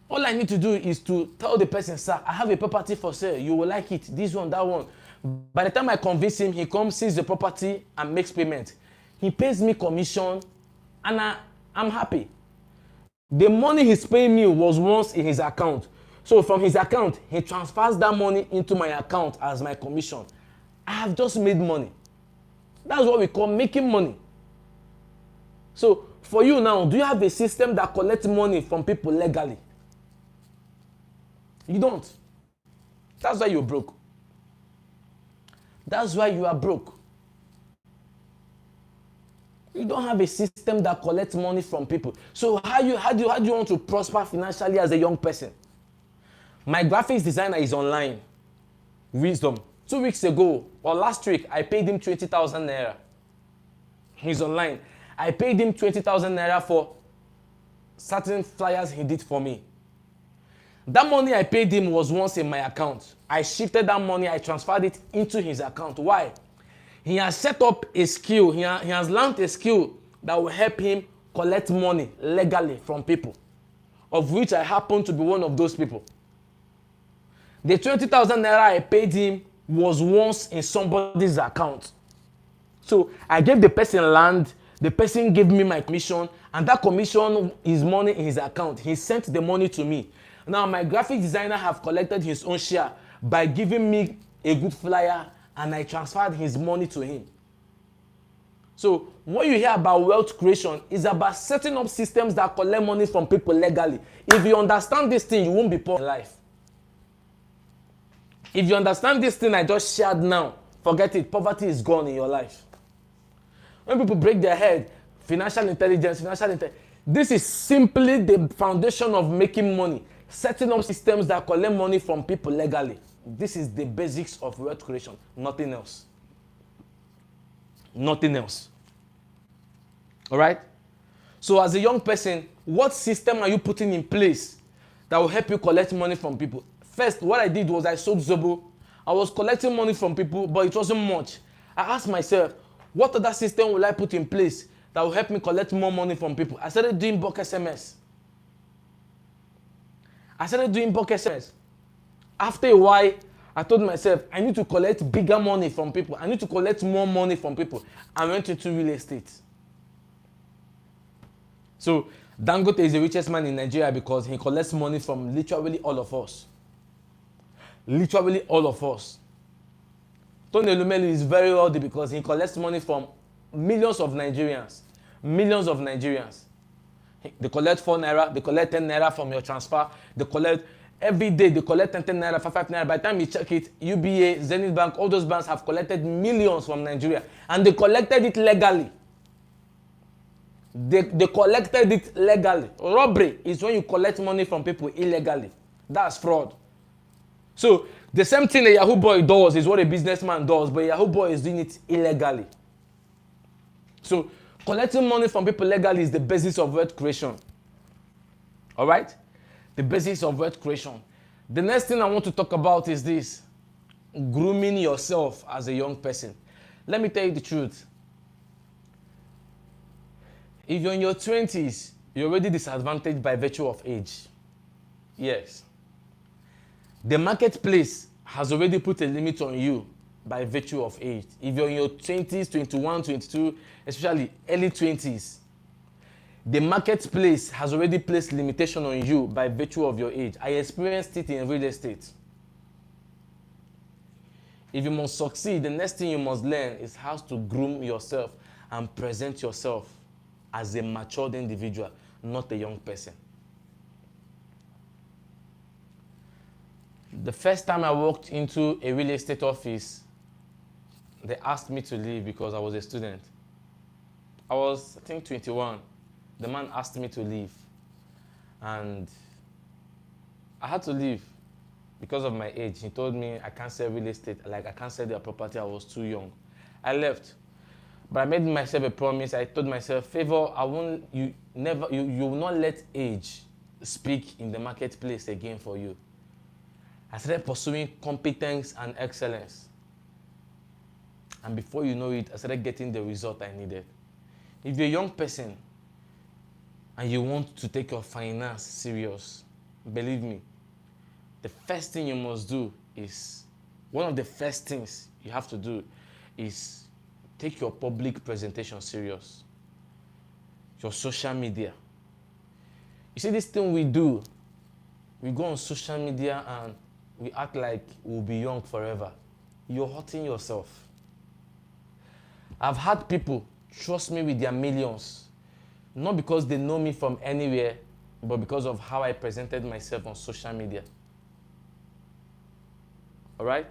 all I need to do is to tell the person, sir, I have a property for sale. You will like it. This one, that one. By the time I convince him, he comes, sees the property, and makes payment. He pays me commission, and I'm happy. The money he's paying me was once in his account. So from his account, he transfers that money into my account as my commission. I have just made money. That's what we call making money. So for you now, do you have a system that collects money from people legally? You don't. That's why you're broke. That's why you are broke. You don't have a system that collects money from people. So how do you want to prosper financially as a young person? My graphics designer is online. Wisdom. 2 weeks ago, or last week, I paid him 20,000 naira. He's online. I paid him 20,000 naira for certain flyers he did for me. That money I paid him was once in my account. I shifted that money, I transferred it into his account. Why? He has set up a skill, he has learned a skill that will help him collect money legally from people, of which I happen to be one of those people. The 20,000 naira I paid him was once in somebody's account. So I gave the person land, the person gave me my commission, and that commission is money in his account. He sent the money to me. Now my graphic designer have collected his own share by giving me a good flyer, and I transferred his money to him. So what you hear about wealth creation is about setting up systems that collect money from people legally. If you understand this thing, you won't be poor in life. If you understand this thing I just shared now, forget it. Poverty is gone in your life. When people break their head, financial intelligence, this is simply the foundation of making money. Setting up systems that collect money from people legally. This is the basics of wealth creation. Nothing else. Nothing else. All right? So as a young person, what system are you putting in place that will help you collect money from people? First, what I did was I sold Zobo. I was collecting money from people, but it wasn't much. I asked myself, what other system will I put in place that will help me collect more money from people? I started doing bulk SMS. After a while, I told myself, I need to collect bigger money from people. I need to collect more money from people. I went into real estate. So Dangote is the richest man in Nigeria because he collects money from literally all of us. Literally all of us. Tony Elumelu is very wealthy because he collects money from millions of Nigerians. Millions of Nigerians. They collect 4 naira, they collect 10 naira from your transfer. They collect, every day they collect 10 naira, 5 naira. By the time you check it, UBA, Zenith Bank, all those banks have collected millions from Nigeria. And they collected it legally. They collected it legally. Robbery is when you collect money from people illegally. That's fraud. So the same thing a Yahoo boy does is what a businessman does, but a Yahoo boy is doing it illegally. So collecting money from people legally is the basis of wealth creation. All right? The basis of wealth creation. The next thing I want to talk about is this: grooming yourself as a young person. Let me tell you the truth. If you're in your 20s, you're already disadvantaged by virtue of age. Yes. The marketplace has already put a limit on you by virtue of age. If you're in your 20s, 21, 22, especially early 20s, the marketplace has already placed limitation on you by virtue of your age. I experienced it in real estate. If you must succeed, the next thing you must learn is how to groom yourself and present yourself as a matured individual, not a young person. The first time I walked into a real estate office, they asked me to leave because I was a student. I was, I think, 21. The man asked me to leave. And I had to leave because of my age. He told me I can't sell real estate, like I can't sell their property, I was too young. I left. But I made myself a promise. I told myself, Favor, you will not let age speak in the marketplace again for you. I started pursuing competence and excellence. And before you know it, I started getting the result I needed. If you're a young person and you want to take your finance serious, believe me, the first thing you must do is, one of the first things you have to do is take your public presentation serious. Your social media. You see this thing we do, we go on social media and we act like we'll be young forever. You're hurting yourself. I've had people trust me with their millions, not because they know me from anywhere, but because of how I presented myself on social media. All right?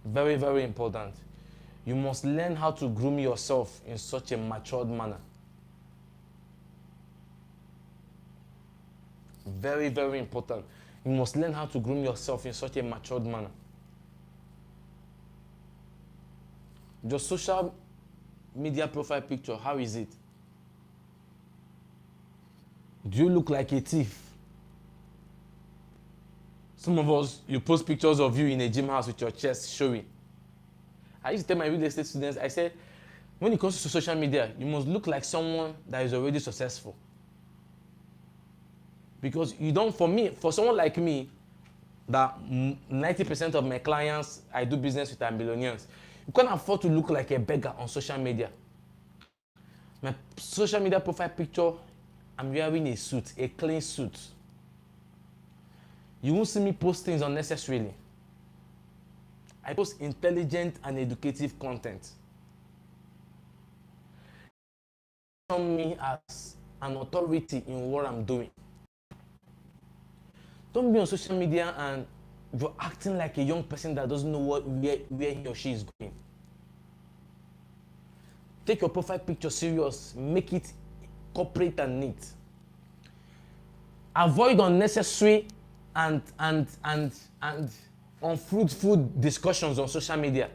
Very, very important. You must learn how to groom yourself in such a matured manner. Very, very important. You must learn how to groom yourself in such a matured manner. Your social media profile picture, how is it? Do you look like a thief? Some of us, you post pictures of you in a gym house with your chest showing. I used to tell my real estate students, I said, when it comes to social media, you must look like someone that is already successful. Because you don't, for someone like me, that 90% of my clients I do business with are millionaires, you can't afford to look like a beggar on social media. My social media profile picture, I'm wearing a suit, a clean suit. You won't see me post things unnecessarily. I post intelligent and educative content. Me as an authority in what I'm doing. Don't be on social media and you're acting like a young person that doesn't know where he or she is going. Take your profile picture serious, make it corporate and neat. Avoid unnecessary and unfruitful discussions on social media.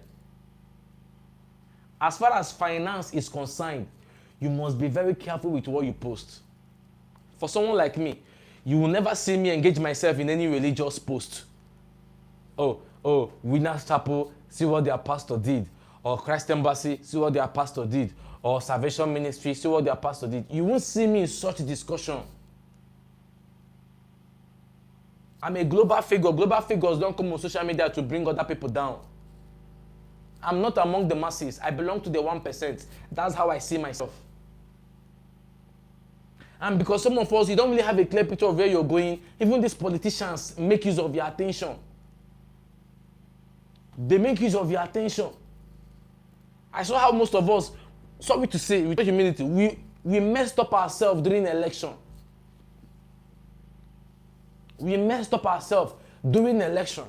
As far as finance is concerned, you must be very careful with what you post. For someone like me, you will never see me engage myself in any religious post. Winners Chapel, see what their pastor did. Or Christ Embassy, see what their pastor did. Or Salvation Ministry, see what their pastor did. You won't see me in such a discussion. I'm a global figure. Global figures don't come on social media to bring other people down. I'm not among the masses. I belong to the 1%. That's how I see myself. And because some of us, you don't really have a clear picture of where you're going, even these politicians make use of your attention. They make use of your attention. I saw how most of us, sorry to say, with humility, we messed up ourselves during the election. We messed up ourselves during the election.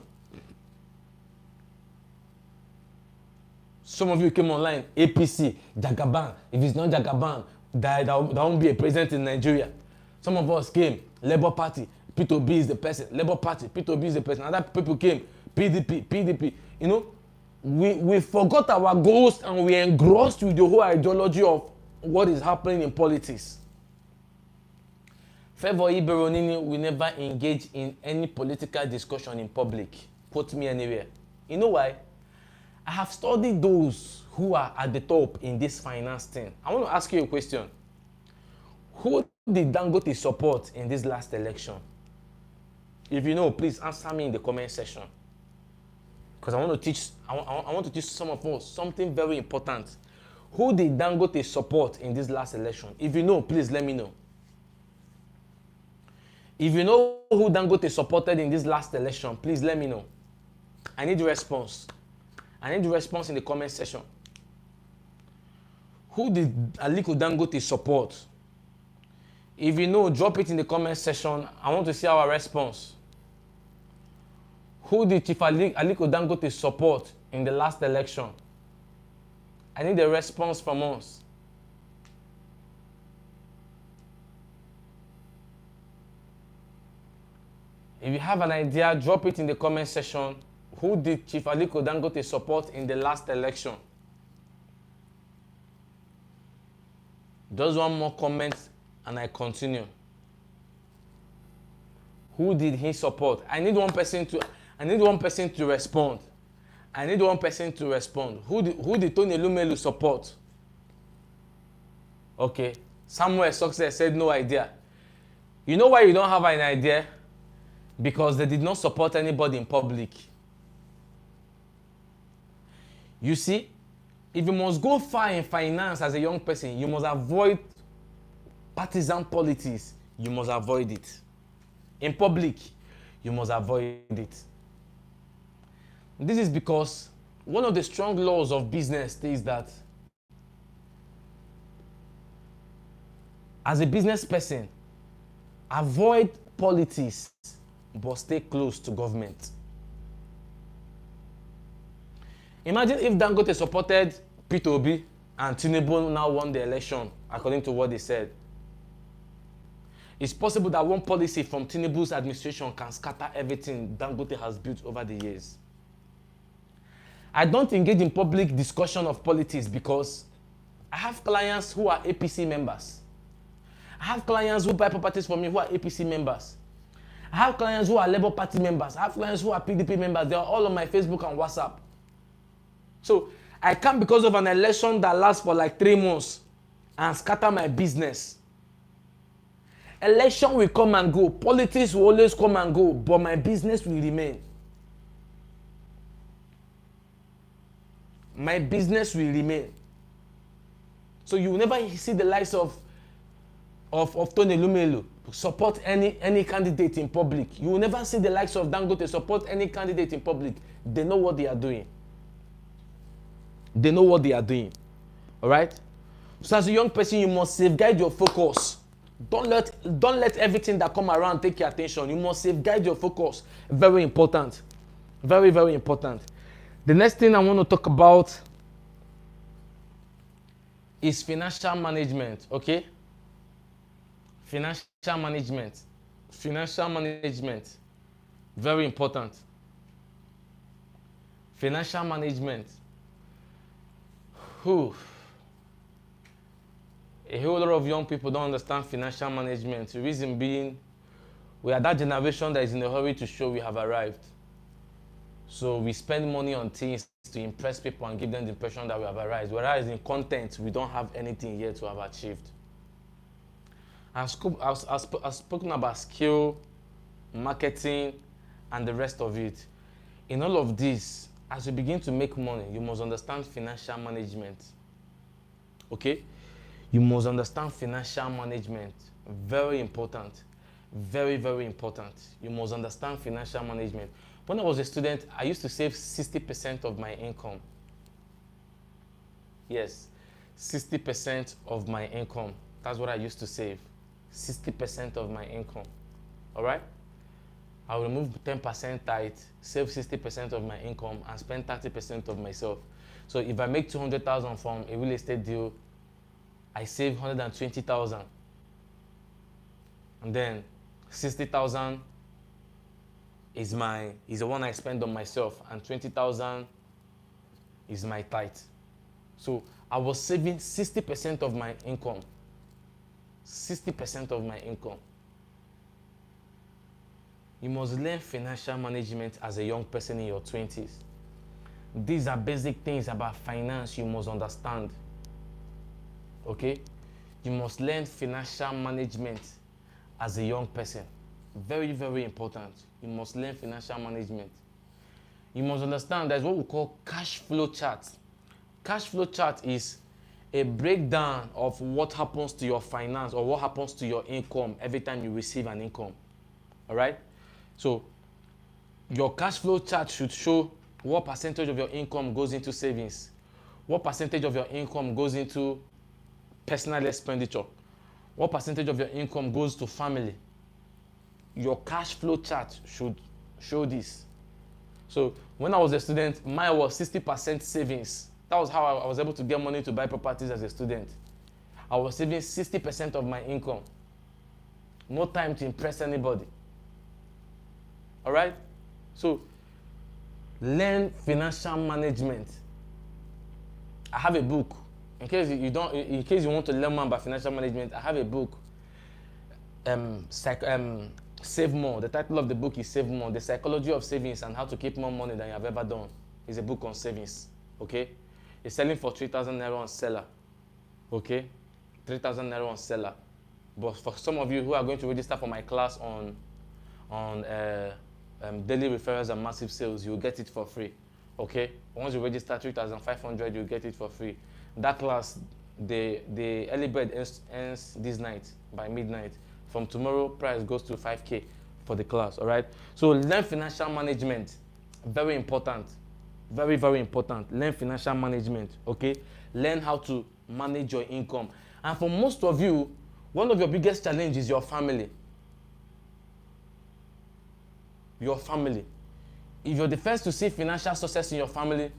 Some of you came online, APC, Jagaban. If it's not Jagaban, there won't be a president in Nigeria. Some of us came, Labour Party, P2B is the person. Labour Party, P2B is the person. Other people came, PDP. You know, we forgot our goals and we engrossed with the whole ideology of what is happening in politics. Favour Iberonini will never engage in any political discussion in public. Quote me anywhere. You know why? I have studied those who are at the top in this finance thing. I want to ask you a question. Who did Dangote support in this last election? If you know, please answer me in the comment section. Because I want to teach some of us something very important. Who did Dangote support in this last election? If you know, please let me know. If you know who Dangote supported in this last election, please let me know. I need a response. I need a response in the comment section. Who did Aliko Dangote support? If you know, drop it in the comment section. I want to see our response. Who did Chief Aliko Dangote support in the last election? I need a response from us. If you have an idea, drop it in the comment section. Who did Chief Aliko Dangote support in the last election? Just one more comment and I continue. Who did he support? I need one person to respond. Who did Tony Lumelu support? Okay. Samuel Success said no idea. You know why you don't have an idea? Because they did not support anybody in public. You see, if you must go far in finance as a young person, you must avoid partisan politics. You must avoid it. In public, you must avoid it. This is because one of the strong laws of business states that as a business person, avoid politics but stay close to government. Imagine if Dangote supported P2B and Tinubu now won the election, according to what they said. It's possible that one policy from Tinubu's administration can scatter everything Dangote has built over the years. I don't engage in public discussion of politics because I have clients who are APC members. I have clients who buy properties from me who are APC members. I have clients who are Labour Party members. I have clients who are PDP members. They are all on my Facebook and WhatsApp. So I can't, because of an election that lasts for like 3 months, and scatter my business. Election will come and go. Politics will always come and go, but my business will remain. My business will remain. So you will never see the likes of Tony Lumelu support any candidate in public. You will never see the likes of Dangote support any candidate in public. They know what they are doing. They know what they are doing. All right? So as a young person, you must safeguard your focus. Don't let everything that come around take your attention. You must safeguard your focus. Very important. Very, very important. The next thing I want to talk about is financial management, okay? Financial management. Financial management. Very important. Financial management. Whew. A whole lot of young people don't understand financial management. The reason being, we are that generation that is in a hurry to show we have arrived. So we spend money on things to impress people and give them the impression that we have arrived. Whereas in content, we don't have anything yet to have achieved. I've spoken about skill, marketing, and the rest of it. In all of this, as you begin to make money, you must understand financial management. Okay? You must understand financial management. Very important. Very, very important. You must understand financial management. When I was a student, I used to save 60% of my income. Yes, 60% of my income. That's what I used to save. 60% of my income. All right? I'll remove 10% tithe, save 60% of my income, and spend 30% of myself. So if I make 200,000 from a real estate deal, I save 120,000. And then 60,000 is the one I spend on myself, and 20,000 is my tithe. So I was saving 60% of my income. 60% of my income. You must learn financial management as a young person in your 20s. These are basic things about finance you must understand. Okay? You must learn financial management as a young person. Very, very important. You must learn financial management. You must understand there's what we call cash flow chart. Cash flow chart is a breakdown of what happens to your finance or what happens to your income every time you receive an income. All right? So your cash flow chart should show what percentage of your income goes into savings, what percentage of your income goes into personal expenditure, what percentage of your income goes to family. Your cash flow chart should show this. So when I was a student, mine was 60% savings. That was how I was able to get money to buy properties as a student. I was saving 60% of my income. No time to impress anybody. All right? So learn financial management. I have a book. In case you want to learn more about financial management, I have a book. Save More. The title of the book is Save More: The Psychology of Savings and How to Keep More Money Than You Have Ever Done. It's a book on savings. Okay? It's selling for 3,000 naira on seller. Okay? 3,000 naira on seller. But for some of you who are going to register for my class on daily referrals and massive sales, you'll get it for free. Okay? Once you register 3,500, you'll get it for free. That class, the early bird ends this night by midnight. From tomorrow, price goes to 5K for the class. All right? So learn financial management. Very important. Very, very important. Learn financial management. Okay? Learn how to manage your income. And for most of you, one of your biggest challenges is your family. Your family. If you're the first to see financial success in your family,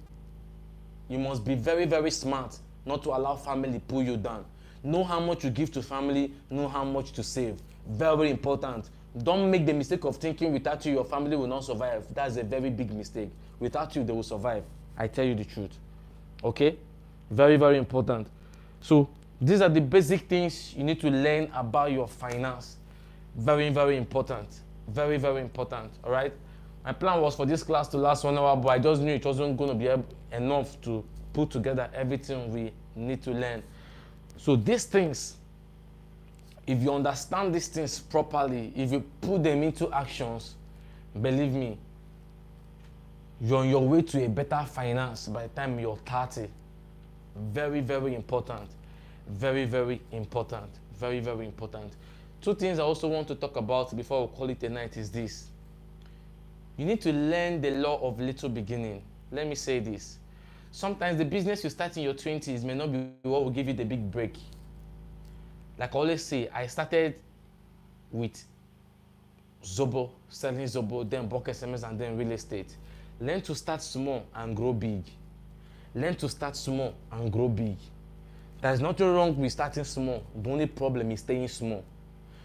you must be very, very smart not to allow family pull you down. Know how much you give to family, know how much to save. Very important. Don't make the mistake of thinking without you, your family will not survive. That's a very big mistake. Without you, they will survive. I tell you the truth. Okay? Very, very important. So, these are the basic things you need to learn about your finance. Very, very important. Very, very important, all right? My plan was for this class to last 1 hour, but I just knew it wasn't going to be enough to put together everything we need to learn. So these things, if you understand these things properly, if you put them into actions, believe me, you're on your way to a better finance by the time you're 30. Very, very important. Very, very important. Very, very important. Two things I also want to talk about before we call it a night is this. You need to learn the law of little beginning. Let me say this. Sometimes the business you start in your 20s may not be what will give you the big break. Like I always say, I started with Zobo, selling Zobo, then bulk SMS, and then real estate. Learn to start small and grow big. Learn to start small and grow big. There's nothing wrong with starting small. The only problem is staying small.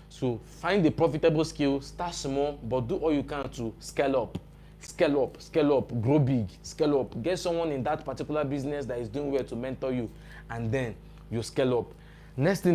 So find a profitable skill, start small, but do all you can to scale up. Scale up, scale up, grow big, scale up. Get someone in that particular business that is doing well to mentor you, and then you scale up. Next thing